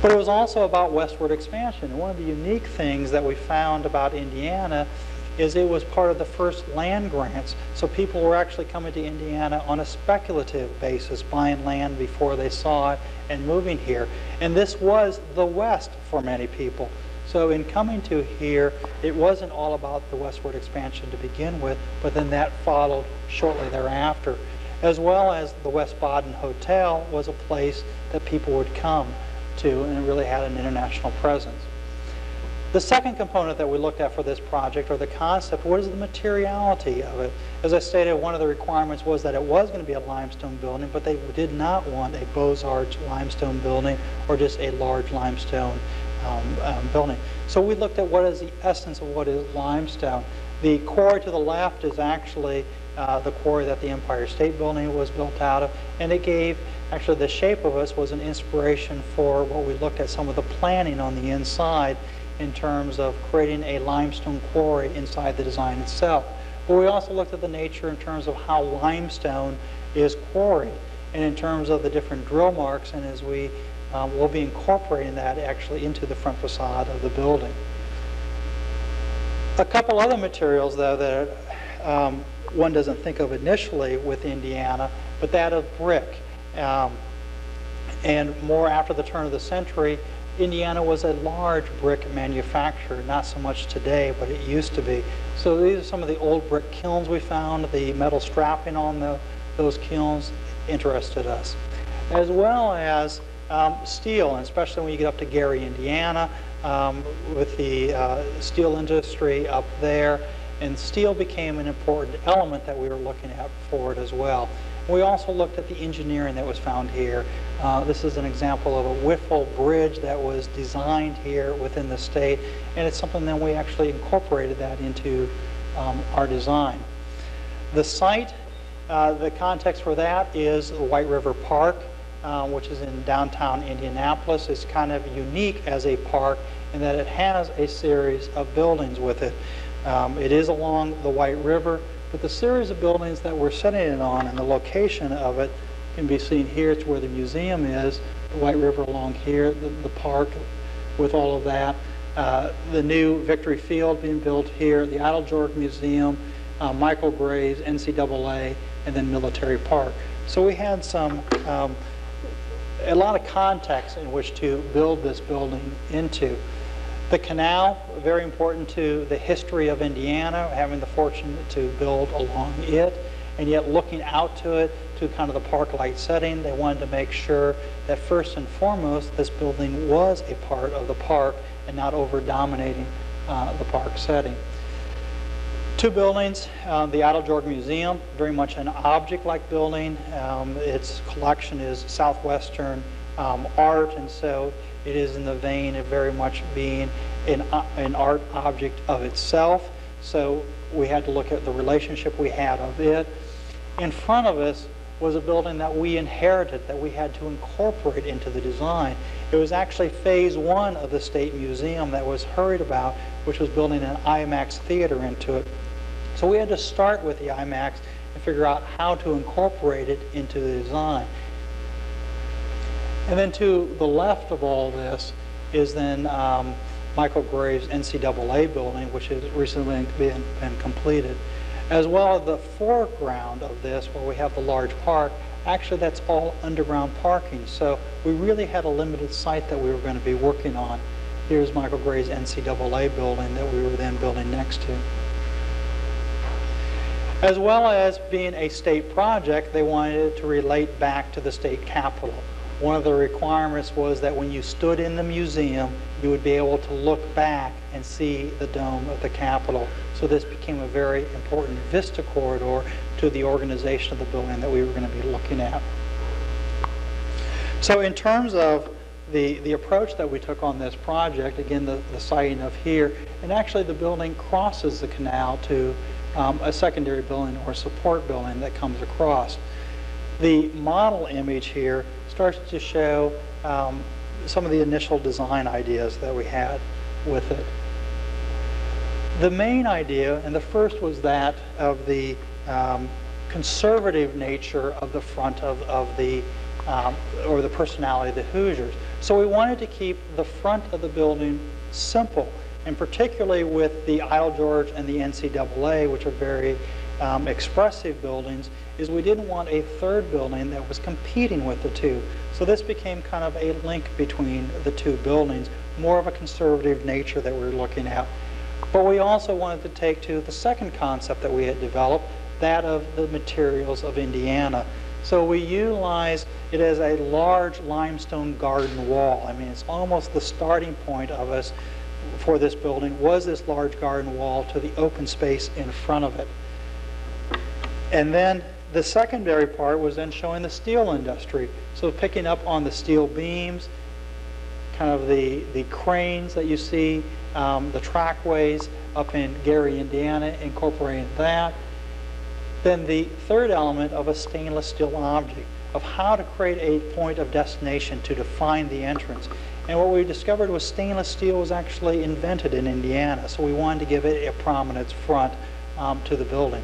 But it was also about westward expansion. And one of the unique things that we found about Indiana is it was part of the first land grants. So people were actually coming to Indiana on a speculative basis, buying land before they saw it and moving here. And this was the West for many people. So in coming to here, it wasn't all about the westward expansion to begin with, but then that followed shortly thereafter. As well as the West Baden Hotel was a place that people would come to, and it really had an international presence. The second component that we looked at for this project, or the concept, what is the materiality of it? As I stated, one of the requirements was that it was going to be a limestone building, but they did not want a Beaux-Arts limestone building or just a large limestone building. So we looked at what is the essence of what is limestone. The quarry to the left is actually the quarry that the Empire State Building was built out of, and it gave, actually the shape of us was an inspiration for what we looked at some of the planning on the inside in terms of creating a limestone quarry inside the design itself. But we also looked at the nature in terms of how limestone is quarried, and in terms of the different drill marks, and as we will be incorporating that actually into the front facade of the building. A couple other materials though that one doesn't think of initially with Indiana, but that of brick. And more after the turn of the century, Indiana was a large brick manufacturer, not so much today, but it used to be. So these are some of the old brick kilns we found. The metal strapping on those kilns interested us. As well as steel, and especially when you get up to Gary, Indiana, with the steel industry up there. And steel became an important element that we were looking at for it as well. We also looked at the engineering that was found here. This is an example of a Wiffle Bridge that was designed here within the state, and it's something that we actually incorporated that into our design. The site, the context for that is the White River Park, which is in downtown Indianapolis. It's kind of unique as a park in that it has a series of buildings with it. It is along the White River, but the series of buildings that we're setting it on and the location of it can be seen here. It's where the museum is, the White River along here, the park with all of that. The new Victory Field being built here, the Idle George Museum, Michael Gray's NCAA, and then Military Park. So we had a lot of context in which to build this building into. The canal, very important to the history of Indiana, having the fortune to build along it, and yet looking out to it to kind of the park-like setting. They wanted to make sure that first and foremost, this building was a part of the park and not over-dominating the park setting. Two buildings, the Otto Wagner Museum, very much an object-like building. Its collection is Southwestern art, and so it is in the vein of very much being an art object of itself. So we had to look at the relationship we had of it. In front of us was a building that we inherited, that we had to incorporate into the design. It was actually phase one of the State Museum that was hurried about, which was building an IMAX theater into it. So we had to start with the IMAX and figure out how to incorporate it into the design. And then to the left of all this is then Michael Graves' NCAA building, which has recently been completed. As well as the foreground of this, where we have the large park, actually that's all underground parking. So we really had a limited site that we were going to be working on. Here's Michael Graves' NCAA building that we were then building next to. As well as being a state project, they wanted it to relate back to the state capitol. One of the requirements was that when you stood in the museum, you would be able to look back and see the dome of the Capitol. So this became a very important vista corridor to the organization of the building that we were going to be looking at. So in terms of the approach that we took on this project, again, the siting of here, and actually the building crosses the canal to a secondary building or support building that comes across. The model image here starts to show some of the initial design ideas that we had with it. The main idea, and the first was that of the conservative nature of the front of the, or the personality of the Hoosiers. So we wanted to keep the front of the building simple, and particularly with the Idle George and the NCAA, which are very expressive buildings, is we didn't want a third building that was competing with the two. So this became kind of a link between the two buildings, more of a conservative nature that we were looking at. But we also wanted to take to the second concept that we had developed, that of the materials of Indiana. So we utilized it as a large limestone garden wall. I mean, it's almost the starting point of us for this building was this large garden wall to the open space in front of it. And then the secondary part was then showing the steel industry. So picking up on the steel beams, kind of the cranes that you see, the trackways up in Gary, Indiana, incorporating that. Then the third element of a stainless steel object, of how to create a point of destination to define the entrance. And what we discovered was stainless steel was actually invented in Indiana, so we wanted to give it a prominence front to the building.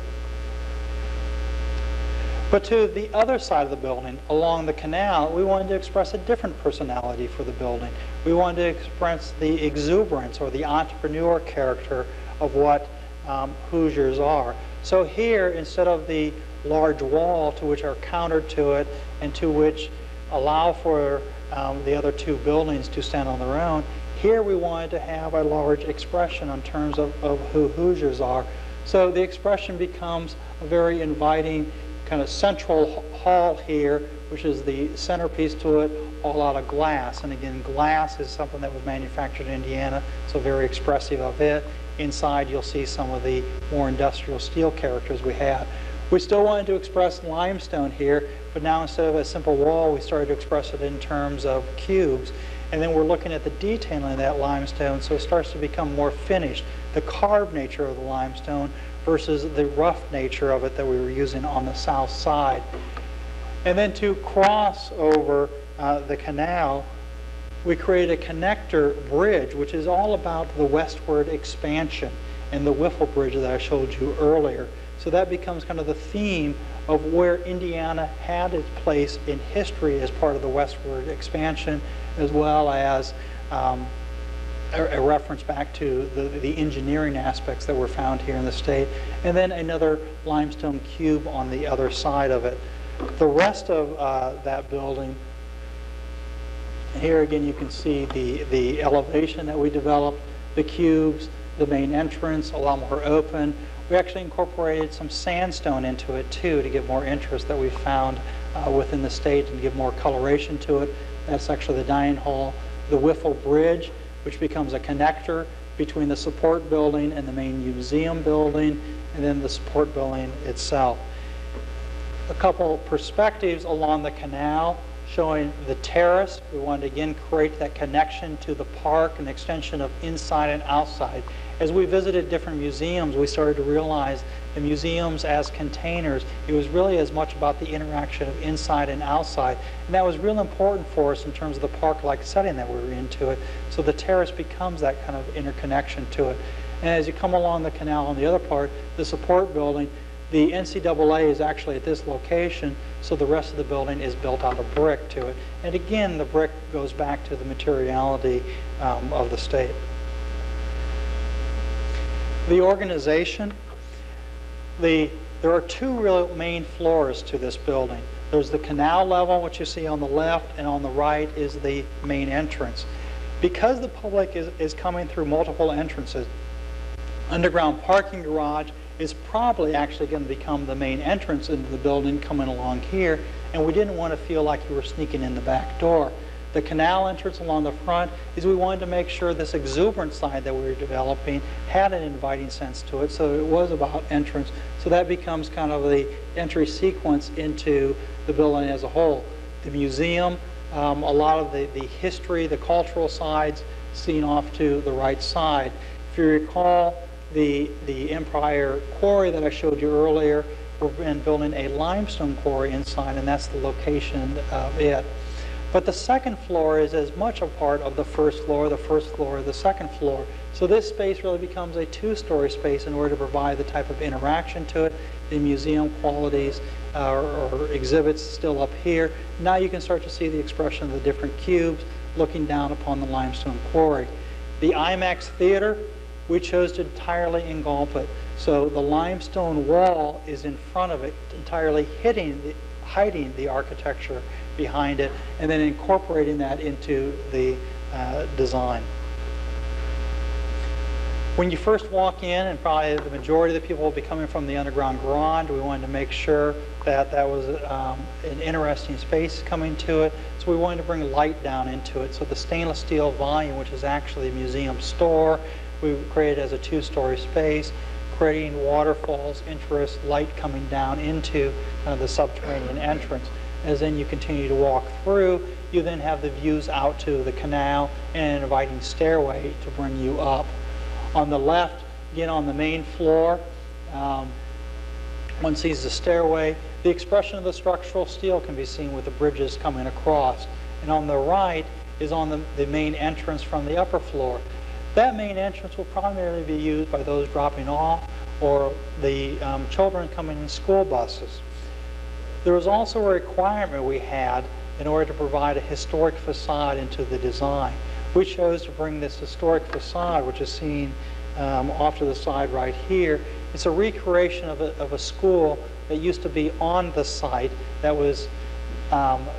But to the other side of the building, along the canal, we wanted to express a different personality for the building. We wanted to express the exuberance or the entrepreneur character of what Hoosiers are. So here, instead of the large wall to which are countered to it and to which allow for the other two buildings to stand on their own, here we wanted to have a large expression in terms of who Hoosiers are. So the expression becomes a very inviting kind of central hall here, which is the centerpiece to it, all out of glass. And again, glass is something that was manufactured in Indiana, so very expressive of it. Inside, you'll see some of the more industrial steel characters we had. We still wanted to express limestone here, but now instead of a simple wall, we started to express it in terms of cubes. And then we're looking at the detailing of that limestone, so it starts to become more finished. The carved nature of the limestone versus the rough nature of it that we were using on the south side. And then to cross over the canal, we created a connector bridge, which is all about the westward expansion and the Wiffle Bridge that I showed you earlier. So that becomes kind of the theme of where Indiana had its place in history as part of the westward expansion, as well as a reference back to the engineering aspects that were found here in the state, and then another limestone cube on the other side of it. The rest of that building, here again you can see the elevation that we developed, the cubes, the main entrance, a lot more open. We actually incorporated some sandstone into it too to give more interest that we found within the state and give more coloration to it. That's actually the dining hall. The Wiffle Bridge, which becomes a connector between the support building and the main museum building, and then the support building itself. A couple perspectives along the canal showing the terrace. We wanted to again create that connection to the park, an extension of inside and outside. As we visited different museums, we started to realize the museums as containers, it was really as much about the interaction of inside and outside. And that was real important for us in terms of the park-like setting that we were into it. So the terrace becomes that kind of interconnection to it. And as you come along the canal on the other part, the support building, the NCAA is actually at this location, so the rest of the building is built out of brick to it. And again, the brick goes back to the materiality of the state. The organization, there are two real main floors to this building. There's the canal level, which you see on the left, and on the right is the main entrance. Because the public is coming through multiple entrances, underground parking garage is probably actually going to become the main entrance into the building coming along here, and we didn't want to feel like you were sneaking in the back door. The canal entrance along the front is we wanted to make sure this exuberant side that we were developing had an inviting sense to it, so it was about entrance. So that becomes kind of the entry sequence into the building as a whole. The museum, a lot of the history, the cultural sides seen off to the right side. If you recall, the Empire Quarry that I showed you earlier, we've been building a limestone quarry inside, and that's the location of it. But the second floor is as much a part of the first floor, the second floor. So this space really becomes a two-story space in order to provide the type of interaction to it, the museum qualities or exhibits still up here. Now you can start to see the expression of the different cubes looking down upon the limestone quarry. The IMAX Theater, we chose to entirely engulf it. So the limestone wall is in front of it, entirely hiding the architecture behind it, and then incorporating that into the design. When you first walk in, and probably the majority of the people will be coming from the underground garage, we wanted to make sure that that was an interesting space coming to it, so we wanted to bring light down into it. So the stainless steel volume, which is actually a museum store, we created as a two-story space, creating waterfalls, interest, light coming down into the subterranean entrance. As then you continue to walk through, you then have the views out to the canal and an inviting stairway to bring you up. On the left, again on the main floor, one sees the stairway. The expression of the structural steel can be seen with the bridges coming across. And on the right is on the main entrance from the upper floor. That main entrance will primarily be used by those dropping off or the children coming in school buses. There was also a requirement we had in order to provide a historic facade into the design. We chose to bring this historic facade, which is seen off to the side right here. It's a recreation of a school that used to be on the site that was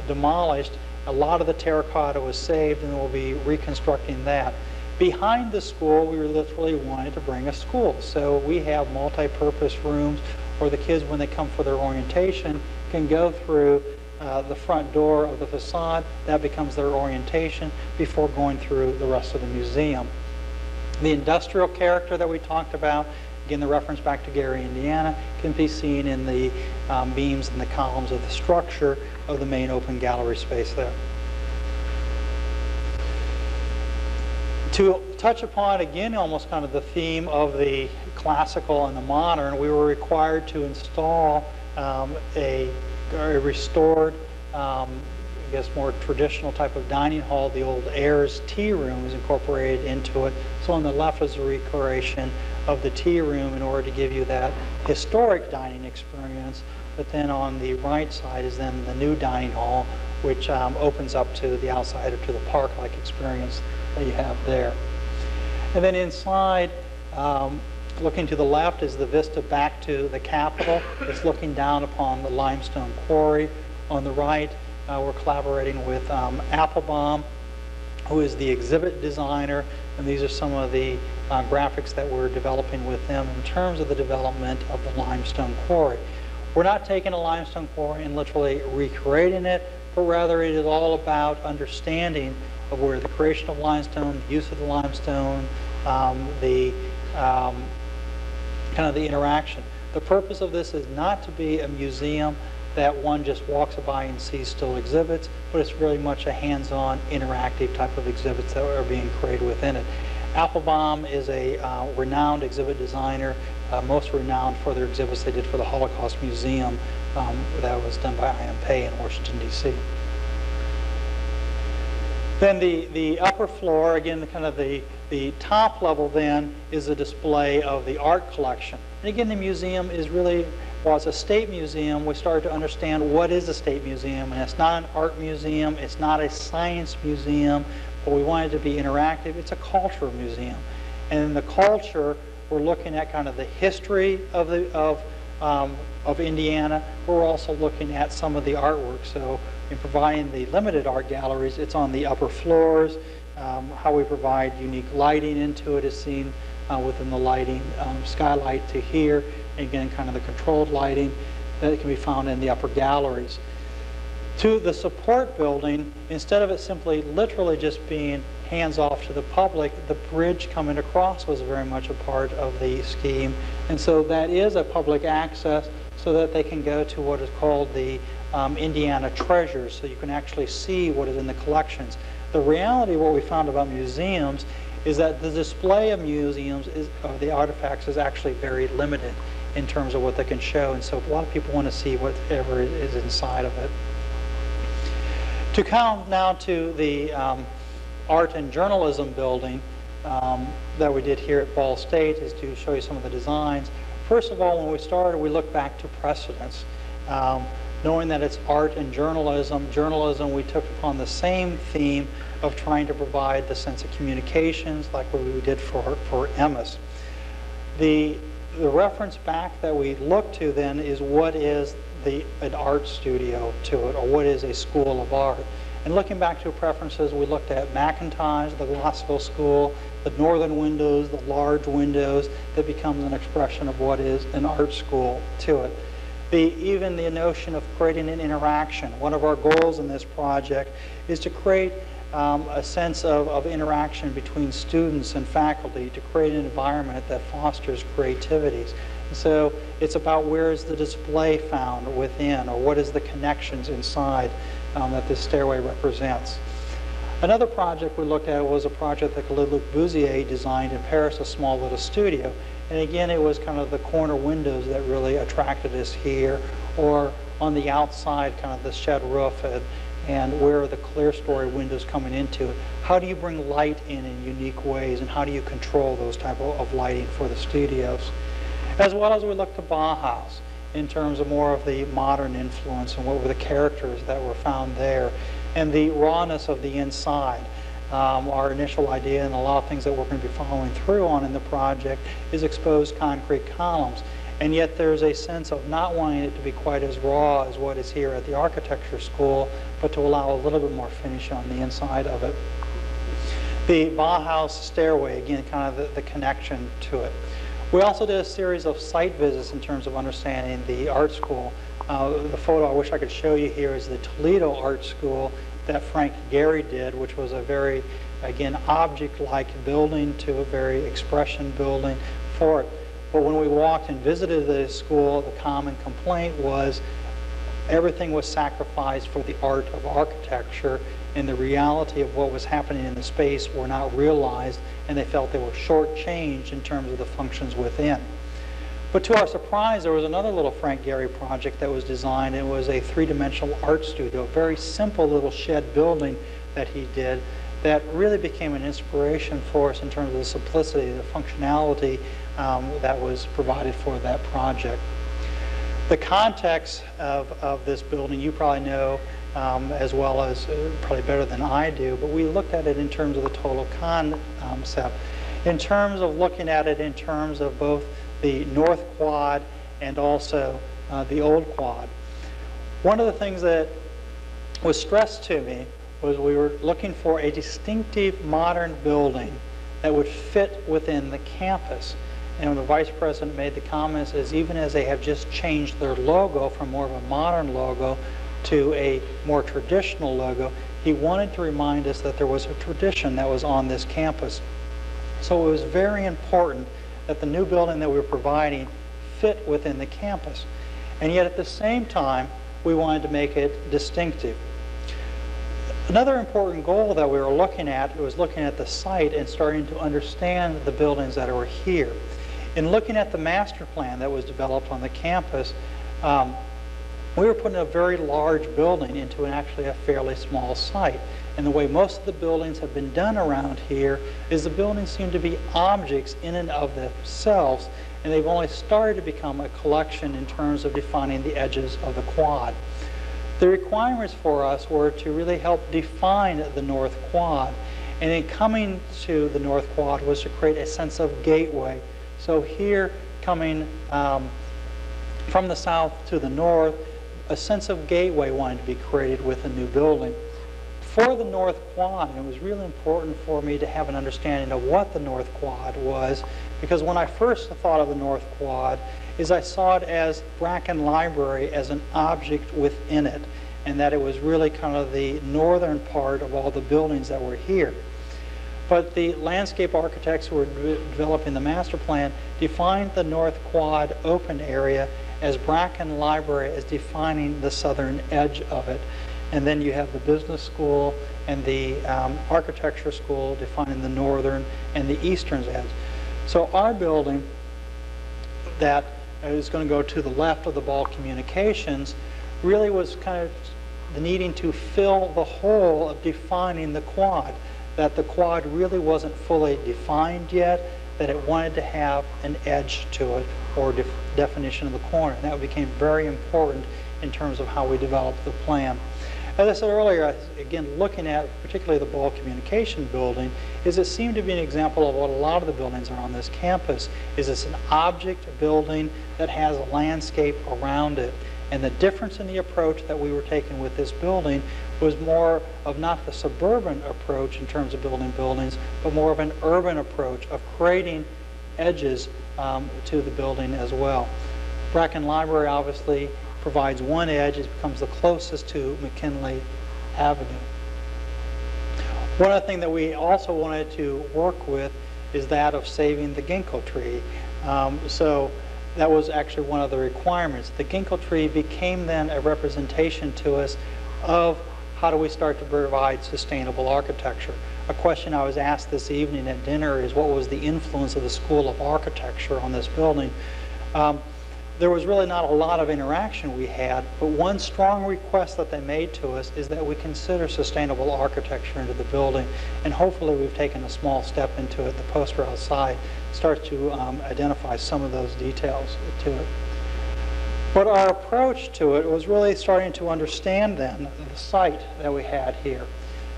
demolished. A lot of the terracotta was saved, and we'll be reconstructing that. Behind the school, we literally wanted to bring a school. So we have multi-purpose rooms or the kids, when they come for their orientation, can go through the front door of the facade. That becomes their orientation before going through the rest of the museum. The industrial character that we talked about, again, the reference back to Gary, Indiana, can be seen in the beams and the columns of the structure of the main open gallery space there. To touch upon, again, almost kind of the theme of the classical and the modern, we were required to install a restored, I guess more traditional type of dining hall. The old Ayers tea room was incorporated into it. So on the left is a recreation of the tea room in order to give you that historic dining experience. But then on the right side is then the new dining hall, which opens up to the outside or to the park-like experience that you have there. And then inside, looking to the left is the vista back to the Capitol. It's looking down upon the limestone quarry. On the right, we're collaborating with Applebaum, who is the exhibit designer, and these are some of the graphics that we're developing with them in terms of the development of the limestone quarry. We're not taking a limestone quarry and literally recreating it, but rather it is all about understanding of where the creation of limestone, the use of the limestone, kind of the interaction. The purpose of this is not to be a museum that one just walks by and sees still exhibits, but it's really much a hands-on, interactive type of exhibits that are being created within it. Applebaum is a renowned exhibit designer, most renowned for their exhibits they did for the Holocaust Museum that was done by I.M. Pei in Washington, D.C. Then the upper floor, again, the top level then is a display of the art collection. And again, the museum is really, while it's a state museum, we started to understand what is a state museum. And it's not an art museum, it's not a science museum, but we want it to be interactive. It's a cultural museum. And in the culture, we're looking at kind of the history of Indiana. We're also looking at some of the artwork. So in providing the limited art galleries, it's on the upper floors. How we provide unique lighting into it is seen within the lighting skylight to here. And again, kind of the controlled lighting that can be found in the upper galleries. To the support building, instead of it simply literally just being hands off to the public, the bridge coming across was very much a part of the scheme. And so that is a public access so that they can go to what is called the Indiana Treasures, so you can actually see what is in the collections. The reality, what we found about museums, is that the display of museums, of the artifacts, is actually very limited in terms of what they can show. And so a lot of people want to see whatever is inside of it. To come now to the art and journalism building that we did here at Ball State, is to show you some of the designs. First of all, when we started, we looked back to precedents. Knowing that it's art and journalism, we took upon the same theme of trying to provide the sense of communications like what we did for Emmis. The reference back that we look to then is what is an art studio to it, or what is a school of art. And looking back to preferences, we looked at McIntosh, the Glossville School, the northern windows, the large windows, that becomes an expression of what is an art school to it. Even the notion of creating an interaction. One of our goals in this project is to create a sense of interaction between students and faculty, to create an environment that fosters creativities. And so it's about where is the display found within, or what is the connections inside that this stairway represents. Another project we looked at was a project that Le Corbusier designed in Paris, a small little studio. And again, it was kind of the corner windows that really attracted us here, or on the outside, kind of the shed roof, and where are the clear story windows coming into it. How do you bring light in unique ways, and how do you control those type of lighting for the studios? As well as we looked to Bauhaus in terms of more of the modern influence and what were the characters that were found there, and the rawness of the inside. Our initial idea, and a lot of things that we're going to be following through on in the project, is exposed concrete columns. And yet there's a sense of not wanting it to be quite as raw as what is here at the architecture school, but to allow a little bit more finish on the inside of it. The Bauhaus stairway, again, kind of the connection to it. We also did a series of site visits in terms of understanding the art school. The photo I wish I could show you here is the Toledo Art School that Frank Gehry did, which was a very, again, object-like building to a very expression building for it. But when we walked and visited the school, the common complaint was everything was sacrificed for the art of architecture, and the reality of what was happening in the space were not realized, and they felt they were shortchanged in terms of the functions within. But to our surprise, there was another little Frank Gehry project that was designed. It was a three-dimensional art studio, a very simple little shed building that he did that really became an inspiration for us in terms of the simplicity, the functionality that was provided for that project. The context of this building, you probably know as well as probably better than I do, but we looked at it in terms of the total concept. In terms of looking at it in terms of both the North Quad and also the Old Quad. One of the things that was stressed to me was we were looking for a distinctive modern building that would fit within the campus. And when the Vice President made the comments, is even as they have just changed their logo from more of a modern logo to a more traditional logo, he wanted to remind us that there was a tradition that was on this campus. So it was very important that the new building that we were providing fit within the campus. And yet at the same time, we wanted to make it distinctive. Another important goal that we were looking at was looking at the site and starting to understand the buildings that were here. In looking at the master plan that was developed on the campus, we were putting a very large building into actually a fairly small site. And the way most of the buildings have been done around here is the buildings seem to be objects in and of themselves, and they've only started to become a collection in terms of defining the edges of the quad. The requirements for us were to really help define the North Quad, and in coming to the North Quad was to create a sense of gateway. So here, coming from the south to the north, a sense of gateway wanted to be created with a new building. For the North Quad, it was really important for me to have an understanding of what the North Quad was, because when I first thought of the North Quad, I saw it as Bracken Library as an object within it, and that it was really kind of the northern part of all the buildings that were here. But the landscape architects who were developing the master plan defined the North Quad open area as Bracken Library as defining the southern edge of it. And then you have the business school and the architecture school defining the northern and the eastern edge. So our building that is going to go to the left of the Ball Communications really was kind of needing to fill the hole of defining the quad, that the quad really wasn't fully defined yet, that it wanted to have an edge to it or definition of the corner. And that became very important in terms of how we developed the plan. As I said earlier, again, looking at particularly the Ball Communication building, it seemed to be an example of what a lot of the buildings are on this campus, it's an object building that has a landscape around it. And the difference in the approach that we were taking with this building was more of not the suburban approach in terms of building buildings, but more of an urban approach of creating edges to the building as well. Bracken Library obviously provides one edge. It becomes the closest to McKinley Avenue. One other thing that we also wanted to work with is that of saving the ginkgo tree. So that was actually one of the requirements. The ginkgo tree became then a representation to us of how do we start to provide sustainable architecture. A question I was asked this evening at dinner is what was the influence of the School of Architecture on this building? There was really not a lot of interaction we had, but one strong request that they made to us is that we consider sustainable architecture into the building, and hopefully we've taken a small step into it. The poster outside starts to identify some of those details to it. But our approach to it was really starting to understand then the site that we had here.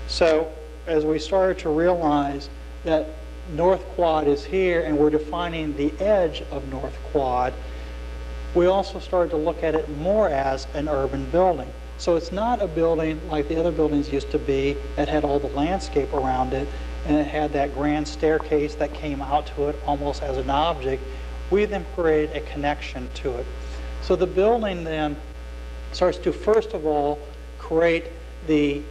So as we started to realize that North Quad is here and we're defining the edge of North Quad, we also started to look at it more as an urban building. So it's not a building like the other buildings used to be that had all the landscape around it and it had that grand staircase that came out to it almost as an object. we then create a connection to it. So the building then starts to, first of all, create the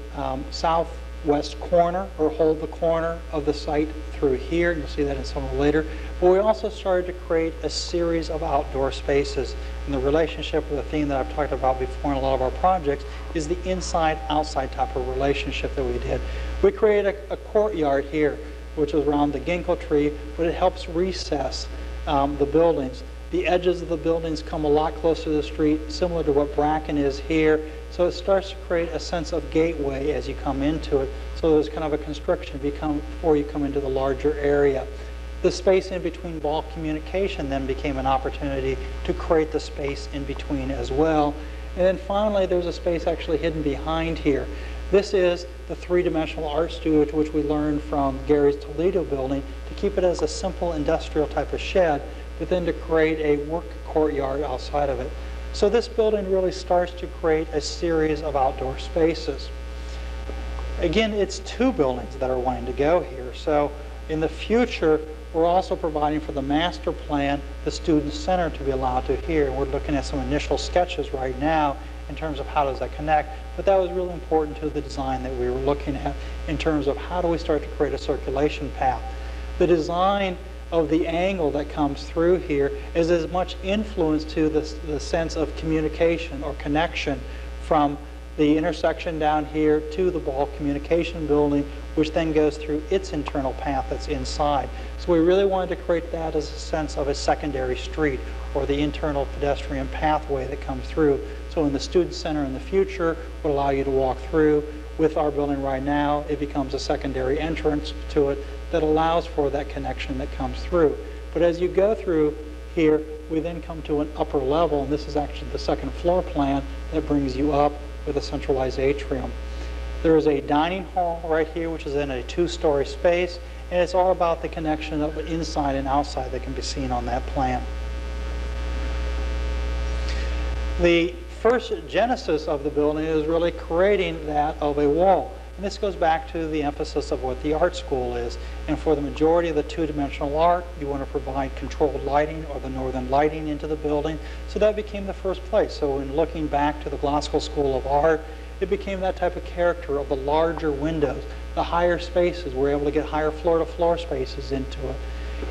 southwest corner, or hold the corner of the site through here. You'll see that in some later. But we also started to create a series of outdoor spaces. And the relationship with the theme that I've talked about before in a lot of our projects is the inside-outside type of relationship that we did. We created a courtyard here, which is around the ginkgo tree, but it helps recess the buildings. The edges of the buildings come a lot closer to the street, similar to what bracken is here. So it starts to create a sense of gateway as you come into it. So there's kind of a constriction before you come into the larger area. The space in between ball communication then became an opportunity to create the space in between as well. And then finally, there's a space actually hidden behind here. This is the three-dimensional art studio, which we learned from Gary's Toledo building, to keep it as a simple industrial type of shed, but then to create a work courtyard outside of it. So this building really starts to create a series of outdoor spaces. Again, it's two buildings that are wanting to go here. So in the future, we're also providing for the master plan the student center to be allowed to here. We're looking at some initial sketches right now in terms of how does that connect, but that was really important to the design that we were looking at in terms of how do we start to create a circulation path. The design of the angle that comes through here is as much influence to the sense of communication or connection from the intersection down here to the ball communication building, which then goes through its internal path that's inside. So we really wanted to create that as a sense of a secondary street, or the internal pedestrian pathway that comes through. So in the student center in the future would allow you to walk through. With our building right now, it becomes a secondary entrance to it that allows for that connection that comes through. But as you go through here, we then come to an upper level, and this is actually the second floor plan that brings you up with a centralized atrium. There is a dining hall right here, which is in a two-story space, and it's all about the connection of inside and outside that can be seen on that plan. The first genesis of the building is really creating that of a wall. And this goes back to the emphasis of what the art school is. And for the majority of the two-dimensional art, you want to provide controlled lighting or the northern lighting into the building. So that became the first place. So in looking back to the Glasgow School of Art, it became that type of character of the larger windows, the higher spaces. We're able to get higher floor-to-floor spaces into it.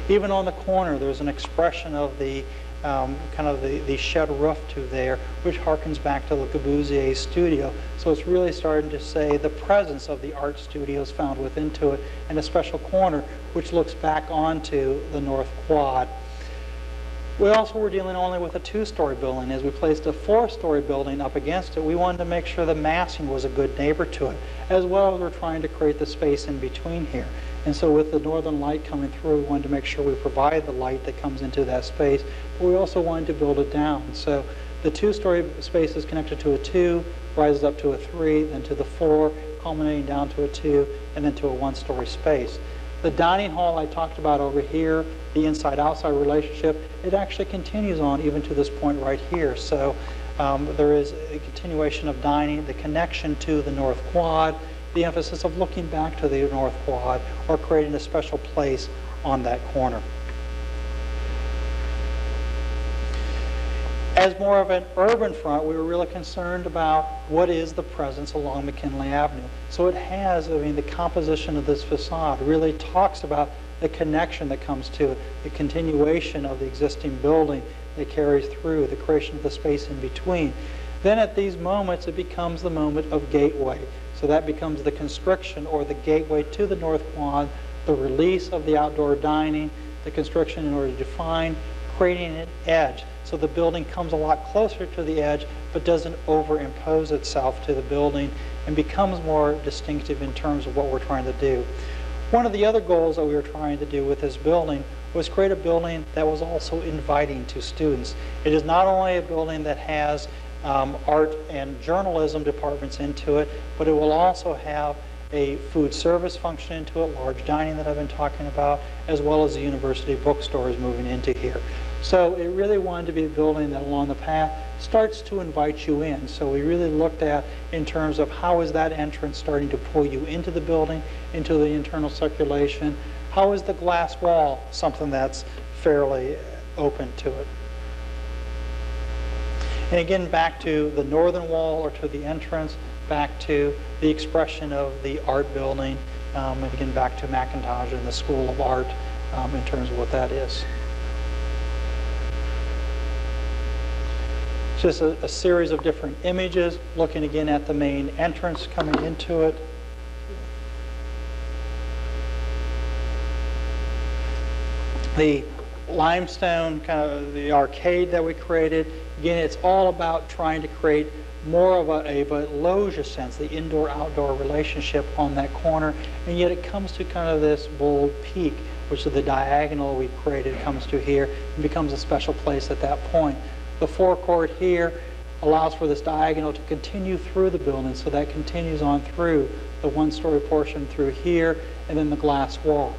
Even on the corner, there's an expression of the kind of the shed roof to there, which harkens back to Le Corbusier's studio. So it's really starting to say the presence of the art studios found within to it, and a special corner which looks back onto the north quad. We also were dealing only with a two-story building. As we placed a four-story building up against it, we wanted to make sure the massing was a good neighbor to it, as well as we're trying to create the space in between here. And so with the northern light coming through, we wanted to make sure we provide the light that comes into that space, but we also wanted to build it down. So the two-story space is connected to a 2, rises up to a 3, then to the 4, culminating down to a 2, and then to a one-story space. The dining hall I talked about over here, the inside-outside relationship, it actually continues on even to this point right here. So there is a continuation of dining, the connection to the north quad, the emphasis of looking back to the north quad, or creating a special place on that corner. As more of an urban front, we were really concerned about what is the presence along McKinley Avenue. So it has, I mean, the composition of this facade really talks about the connection that comes to it, the continuation of the existing building that carries through, the creation of the space in between. Then at these moments, it becomes the moment of gateway. So that becomes the constriction or the gateway to the north quad, the release of the outdoor dining, the constriction in order to define, creating an edge. So the building comes a lot closer to the edge, but doesn't overimpose itself to the building and becomes more distinctive in terms of what we're trying to do. One of the other goals that we were trying to do with this building was create a building that was also inviting to students. It is not only a building that has art and journalism departments into it, but it will also have a food service function into it, large dining that I've been talking about, as well as the university bookstores moving into here. So it really wanted to be a building that along the path starts to invite you in. So we really looked at in terms of how is that entrance starting to pull you into the building, into the internal circulation. How is the glass wall something that's fairly open to it. And again, back to the northern wall or to the entrance, back to the expression of the art building, and again back to McIntosh and the School of Art in terms of what that is. Just a series of different images, looking again at the main entrance coming into it. The limestone, kind of the arcade that we created, again, it's all about trying to create more of a loggia sense, the indoor-outdoor relationship on that corner, and yet it comes to kind of this bold peak, which is the diagonal we created, comes to here and becomes a special place at that point. The forecourt here allows for this diagonal to continue through the building, so that continues on through the one-story portion through here, and then the glass wall.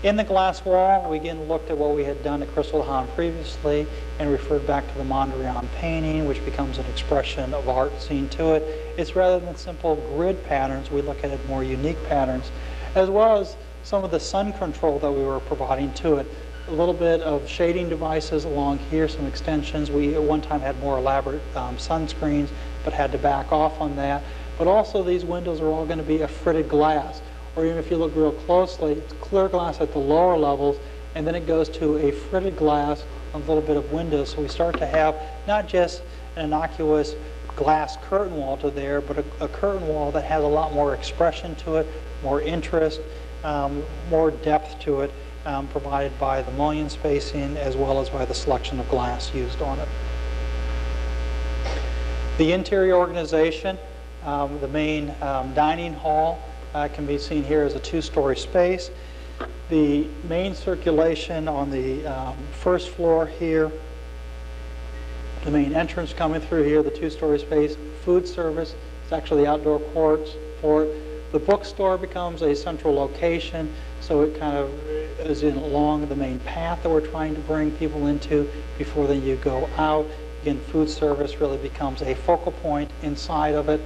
In the glass wall, we again looked at what we had done at Christel Dehaan previously and referred back to the Mondrian painting, which becomes an expression of art seen to it. It's rather than simple grid patterns, we look at it more unique patterns, as well as some of the sun control that we were providing to it. A little bit of shading devices along here, some extensions. We at one time had more elaborate sunscreens, but had to back off on that. But also these windows are all going to be a fritted glass. Or even if you look real closely, it's clear glass at the lower levels, and then it goes to a fritted glass, a little bit of windows. So we start to have not just an innocuous glass curtain wall to there, but a curtain wall that has a lot more expression to it, more interest, more depth to it, provided by the mullion spacing as well as by the selection of glass used on it. The interior organization, the main dining hall, can be seen here as a two-story space. The main circulation on the first floor here, the main entrance coming through here, the two-story space, food service, it's actually outdoor courts for it. The bookstore becomes a central location, so it kind of is along the main path that we're trying to bring people into before then you go out. Again, food service really becomes a focal point inside of it.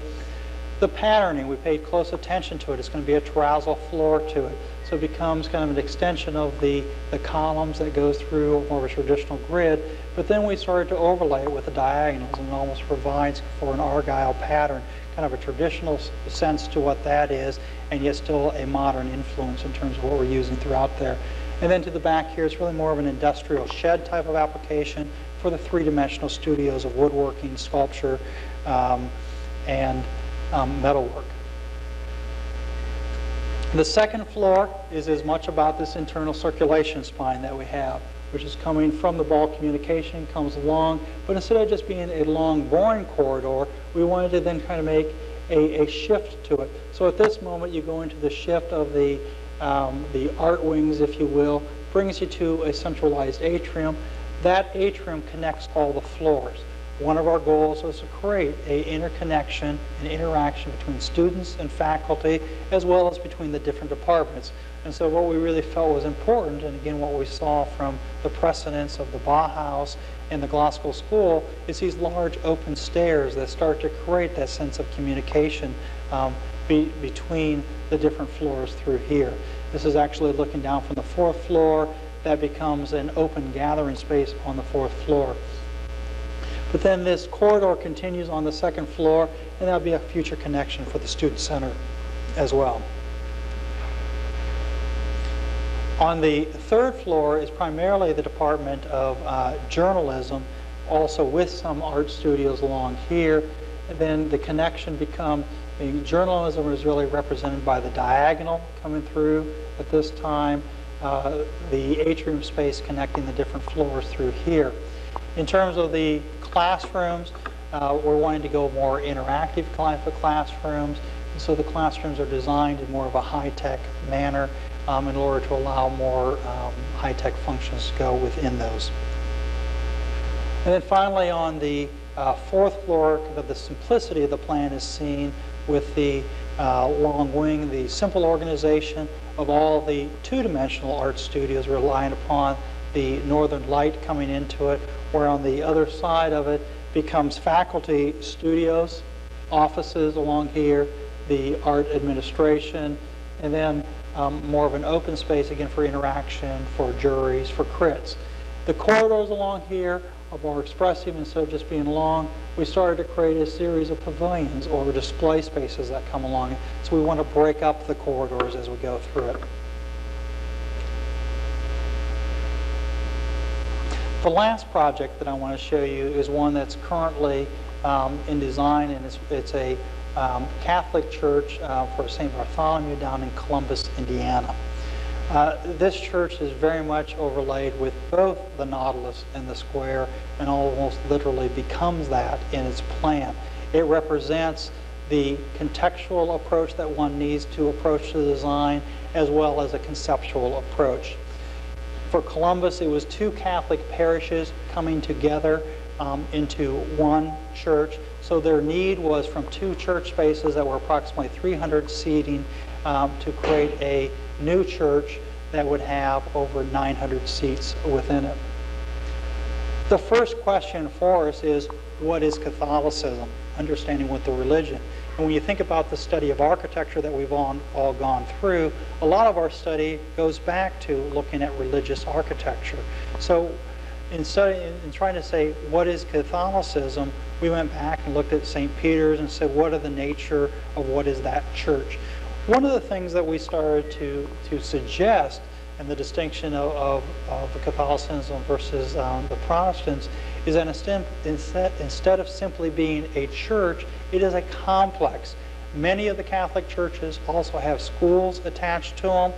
The patterning, we paid close attention to it. It's going to be a terrazzo floor to it. So it becomes kind of an extension of the columns that goes through more of a traditional grid. But then we started to overlay it with the diagonals, and it almost provides for an Argyle pattern, kind of a traditional sense to what that is, and yet still a modern influence in terms of what we're using throughout there. And then to the back here, it's really more of an industrial shed type of application for the three-dimensional studios of woodworking, sculpture, and metalwork. The second floor is as much about this internal circulation spine that we have, which is coming from the ball communication, comes along, but instead of just being a long, boring corridor, we wanted to then kind of make a shift to it. So at this moment, you go into the shift of the art wings, if you will, brings you to a centralized atrium. That atrium connects all the floors. One of our goals was to create an interconnection and interaction between students and faculty, as well as between the different departments. And so what we really felt was important, and again what we saw from the precedents of the Bauhaus and the Glasgow School, is these large open stairs that start to create that sense of communication between the different floors through here. This is actually looking down from the fourth floor. That becomes an open gathering space on the fourth floor. But then this corridor continues on the second floor, and that'll be a future connection for the student center as well. On the third floor is primarily the Department of Journalism, also with some art studios along here. And then the connection becomes, journalism is really represented by the diagonal coming through at this time, the atrium space connecting the different floors through here. In terms of the classrooms, we're wanting to go more interactive type of classrooms. And so the classrooms are designed in more of a high-tech manner in order to allow more high-tech functions to go within those. And then finally on the fourth floor, the simplicity of the plan is seen with the long wing, the simple organization of all the two-dimensional art studios relying upon the northern light coming into it, where on the other side of it becomes faculty studios, offices along here, the art administration, and then more of an open space again for interaction, for juries, for crits. The corridors along here are more expressive. Instead of just being long, we started to create a series of pavilions or display spaces that come along. So we want to break up the corridors as we go through it. The last project that I want to show you is one that's currently in design, and it's a Catholic church for St. Bartholomew down in Columbus, Indiana. This church is very much overlaid with both the nautilus and the square, and almost literally becomes that in its plan. It represents the contextual approach that one needs to approach the design, as well as a conceptual approach. For Columbus, it was two Catholic parishes coming together into one church. So their need was from two church spaces that were approximately 300 seating to create a new church that would have over 900 seats within it. The first question for us is, what is Catholicism? Understanding what the religion. And when you think about the study of architecture that we've all gone through, a lot of our study goes back to looking at religious architecture. So in trying to say, what is Catholicism, we went back and looked at St. Peter's and said, what are the nature of what is that church? One of the things that we started to suggest in the distinction of Catholicism versus the Protestants is that instead of simply being a church, it is a complex. Many of the Catholic churches also have schools attached to them.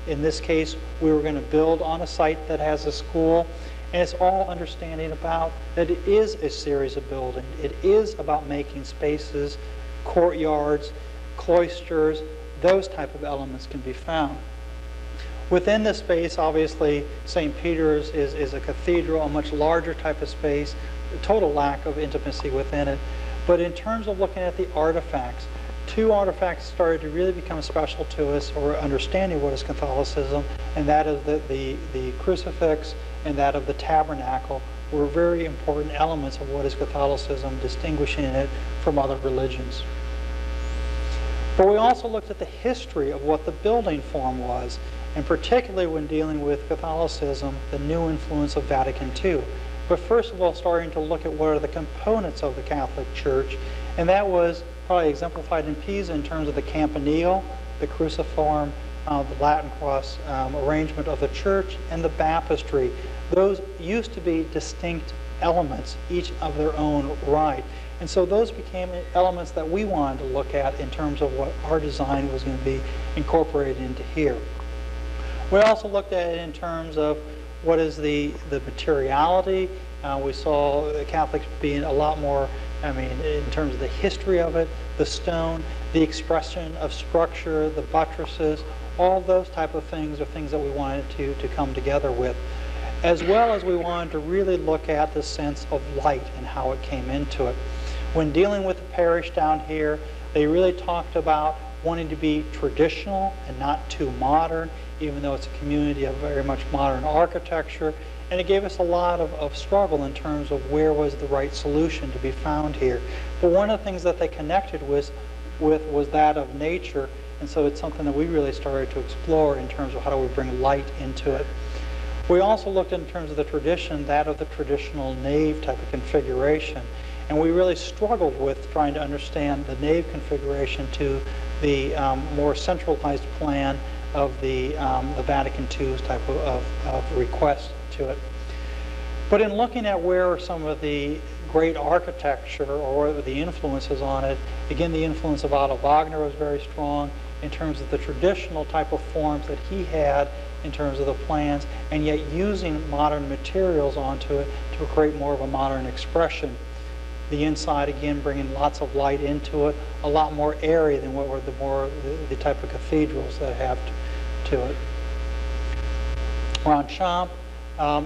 In this case, we were going to build on a site that has a school. And it's all understanding about that it is a series of buildings. It is about making spaces, courtyards, cloisters, those type of elements can be found. Within this space, obviously, St. Peter's is a cathedral, a much larger type of space, a total lack of intimacy within it. But in terms of looking at the artifacts, two artifacts started to really become special to us, or understanding what is Catholicism, and that is the crucifix and that of the tabernacle were very important elements of what is Catholicism, distinguishing it from other religions. But we also looked at the history of what the building form was, and particularly when dealing with Catholicism, the new influence of Vatican II. But first of all, starting to look at what are the components of the Catholic Church, and that was probably exemplified in Pisa in terms of the campanile, the cruciform, the Latin cross arrangement of the church, and the baptistry. Those used to be distinct elements, each of their own right. And so those became elements that we wanted to look at in terms of what our design was going to be incorporated into here. We also looked at it in terms of what is the materiality. We saw the Catholics being a lot more, in terms of the history of it, the stone, the expression of structure, the buttresses, all those type of things are things that we wanted to come together with. As well as we wanted to really look at the sense of light and how it came into it. When dealing with the parish down here, they really talked about wanting to be traditional and not too modern, even though it's a community of very much modern architecture. And it gave us a lot of struggle in terms of where was the right solution to be found here. But one of the things that they connected with was that of nature, and so it's something that we really started to explore in terms of how do we bring light into it. We also looked in terms of the tradition, that of the traditional nave type of configuration. And we really struggled with trying to understand the nave configuration to the more centralized plan of the Vatican II's type of request to it. But in looking at where are some of the great architecture or the influences on it, again, the influence of Otto Wagner was very strong in terms of the traditional type of forms that he had in terms of the plans, and yet using modern materials onto it to create more of a modern expression. The inside, again, bringing lots of light into it, a lot more airy than what were the type of cathedrals that have to it. Ronchamp,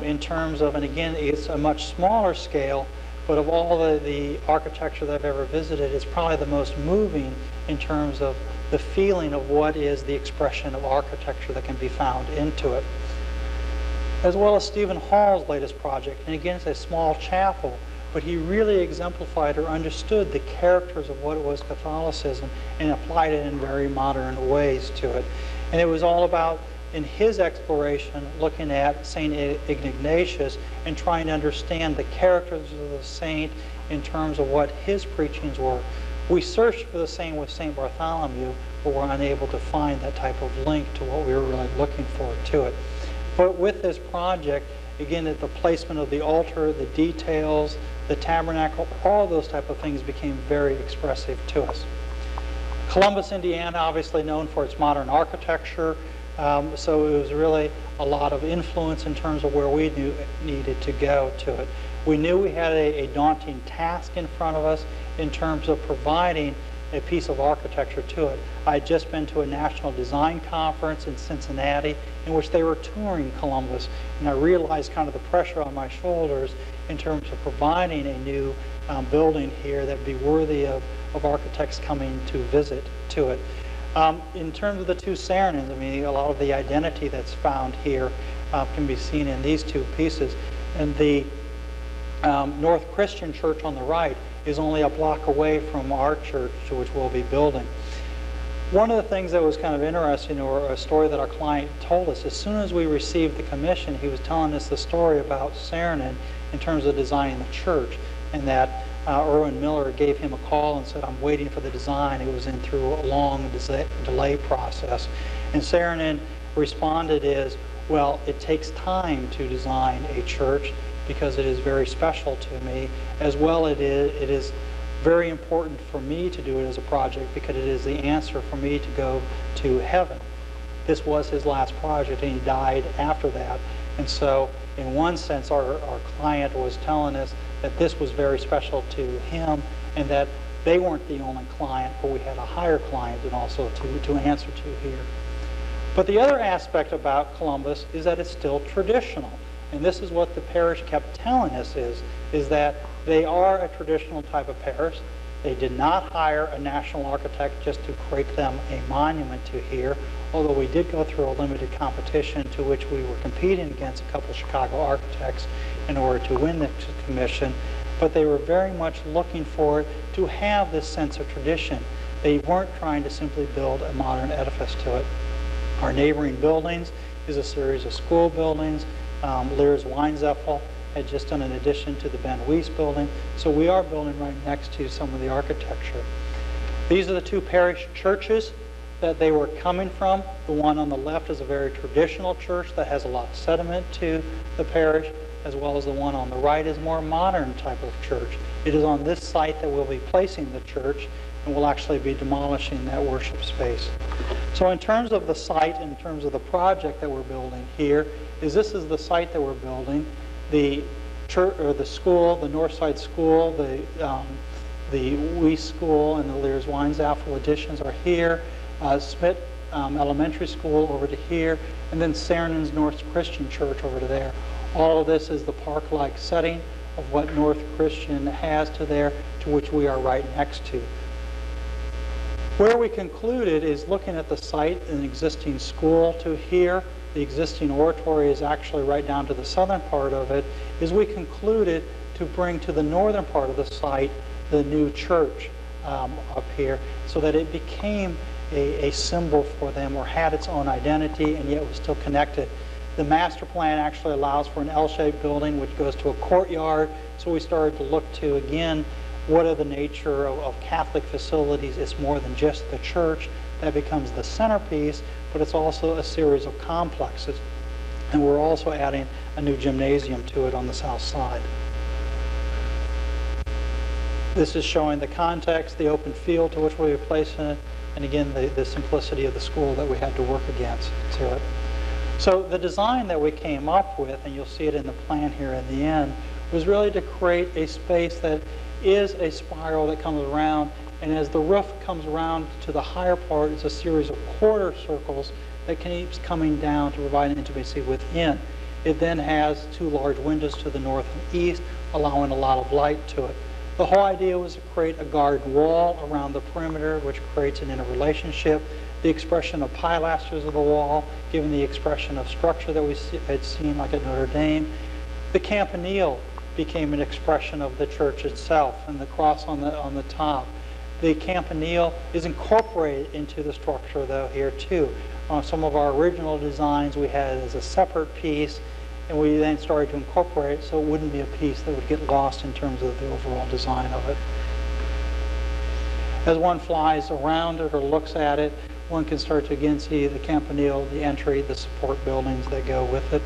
in terms of, and again, it's a much smaller scale, but of all the architecture that I've ever visited, it's probably the most moving in terms of the feeling of what is the expression of architecture that can be found into it. As well as Stephen Hall's latest project, and again, it's a small chapel, but he really exemplified or understood the characters of what it was Catholicism and applied it in very modern ways to it. And it was all about in his exploration, looking at St. Ignatius and trying to understand the characters of the saint in terms of what his preachings were. We searched for the same with St. Bartholomew, but were unable to find that type of link to what we were really looking for to it. But with this project, again, at the placement of the altar, the details, the tabernacle, all those type of things became very expressive to us. Columbus, Indiana, obviously known for its modern architecture, so it was really a lot of influence in terms of where we needed to go to it. We knew we had a daunting task in front of us in terms of providing a piece of architecture to it. I had just been to a national design conference in Cincinnati in which they were touring Columbus, and I realized kind of the pressure on my shoulders in terms of providing a new building here that would be worthy of architects coming to visit to it. In terms of the two Saarinen, I mean, a lot of the identity that's found here can be seen in these two pieces. And the North Christian Church on the right is only a block away from our church, which we'll be building. One of the things that was kind of interesting, or a story that our client told us, as soon as we received the commission, he was telling us the story about Saarinen in terms of designing the church, and that Ewing Miller gave him a call and said, I'm waiting for the design. It was in through a long delay process. And Saarinen responded is, well, it takes time to design a church because it is very special to me, as well it is very important for me to do it as a project because it is the answer for me to go to heaven. This was his last project, and he died after that. And so in one sense, our client was telling us that this was very special to him, and that they weren't the only client, but we had a higher client and also to answer to here. But the other aspect about Columbus is that it's still traditional. And this is what the parish kept telling us is that they are a traditional type of parish. They did not hire a national architect just to create them a monument to here, although we did go through a limited competition to which we were competing against a couple of Chicago architects in order to win the commission. But they were very much looking for it to have this sense of tradition. They weren't trying to simply build a modern edifice to it. Our neighboring buildings is a series of school buildings. Lears Weinzeffel had just done an addition to the Ben Weiss building, so we are building right next to some of the architecture. These are the two parish churches that they were coming from. The one on the left is a very traditional church that has a lot of sediment to the parish, as well as the one on the right is a more modern type of church. It is on this site that we'll be placing the church, and we'll actually be demolishing that worship space. So in terms of the site, in terms of the project that we're building here, this is the site that we're building. The church, or the school, the Northside School, the Weiss School, and the Lears Weinzeffel additions are here. Smith Elementary School over to here, and then Saarinen's North Christian Church over to there. All of this is the park-like setting of what North Christian has to there, to which we are right next to. Where we concluded is looking at the site, an existing school to here. The existing oratory is actually right down to the southern part of it, is we concluded to bring to the northern part of the site the new church up here, so that it became a symbol for them, or had its own identity, and yet was still connected. The master plan actually allows for an L-shaped building which goes to a courtyard, so we started to look to, again, what are the nature of Catholic facilities. It's more than just the church that becomes the centerpiece, but it's also a series of complexes. And we're also adding a new gymnasium to it on the south side. This is showing the context, the open field to which we were placing it, and again, the simplicity of the school that we had to work against to it. So the design that we came up with, and you'll see it in the plan here in the end, was really to create a space that is a spiral that comes around, and as the roof comes around to the higher part, it's a series of quarter circles that keeps coming down to provide an intimacy within. It then has two large windows to the north and east, allowing a lot of light to it. The whole idea was to create a garden wall around the perimeter, which creates an interrelationship. The expression of pilasters of the wall, given the expression of structure that we had seen like at Notre Dame. The campanile became an expression of the church itself, and the cross on the top. The campanile is incorporated into the structure, though, here too, some of our original designs we had as a separate piece, and we then started to incorporate it so it wouldn't be a piece that would get lost in terms of the overall design of it. As one flies around it or looks at it, one can start to again see the campanile, the entry, the support buildings that go with it.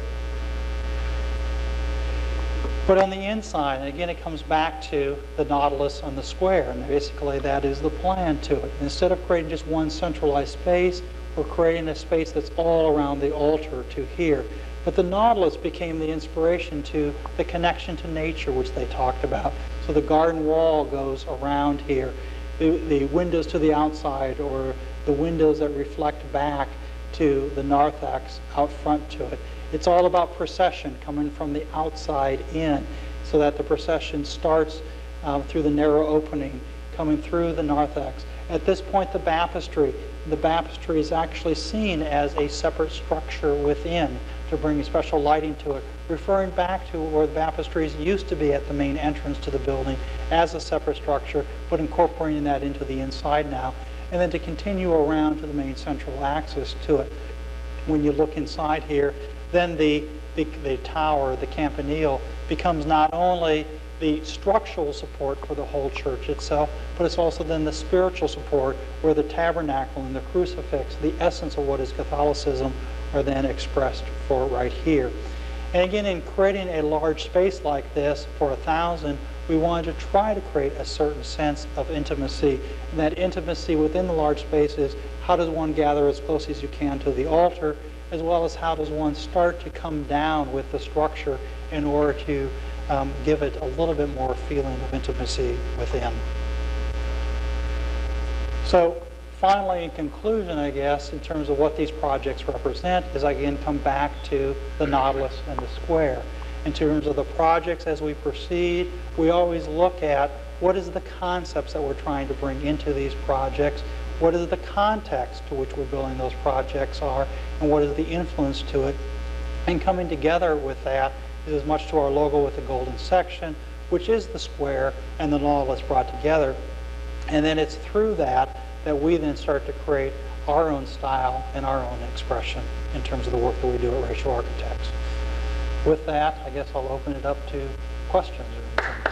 But on the inside, and again it comes back to the nautilus on the square, and basically that is the plan to it. Instead of creating just one centralized space, we're creating a space that's all around the altar to here. But the nautilus became the inspiration to the connection to nature, which they talked about. So the garden wall goes around here. The windows to the outside, or the windows that reflect back to the narthex out front to it. It's all about procession coming from the outside in, so that the procession starts through the narrow opening, coming through the narthex. At this point, the baptistry is actually seen as a separate structure within, to bring special lighting to it, referring back to where the baptistries used to be at the main entrance to the building as a separate structure, but incorporating that into the inside now, and then to continue around to the main central axis to it. When you look inside here, then the tower, the campanile, becomes not only the structural support for the whole church itself, but it's also then the spiritual support where the tabernacle and the crucifix, the essence of what is Catholicism, are then expressed for right here. And again, in creating a large space like this for 1,000, we wanted to try to create a certain sense of intimacy. And that intimacy within the large space is, how does one gather as close as you can to the altar, as well as how does one start to come down with the structure in order to give it a little bit more feeling of intimacy within. So finally, in conclusion, I guess, in terms of what these projects represent, is I again come back to the nautilus and the square. In terms of the projects as we proceed, we always look at what is the concepts that we're trying to bring into these projects, what is the context to which we're building those projects are, and what is the influence to it. And coming together with that is as much to our logo with the golden section, which is the square and the nautilus brought together. And then it's through that that we then start to create our own style and our own expression in terms of the work that we do at Racial Architects. With that, I guess I'll open it up to questions or anything.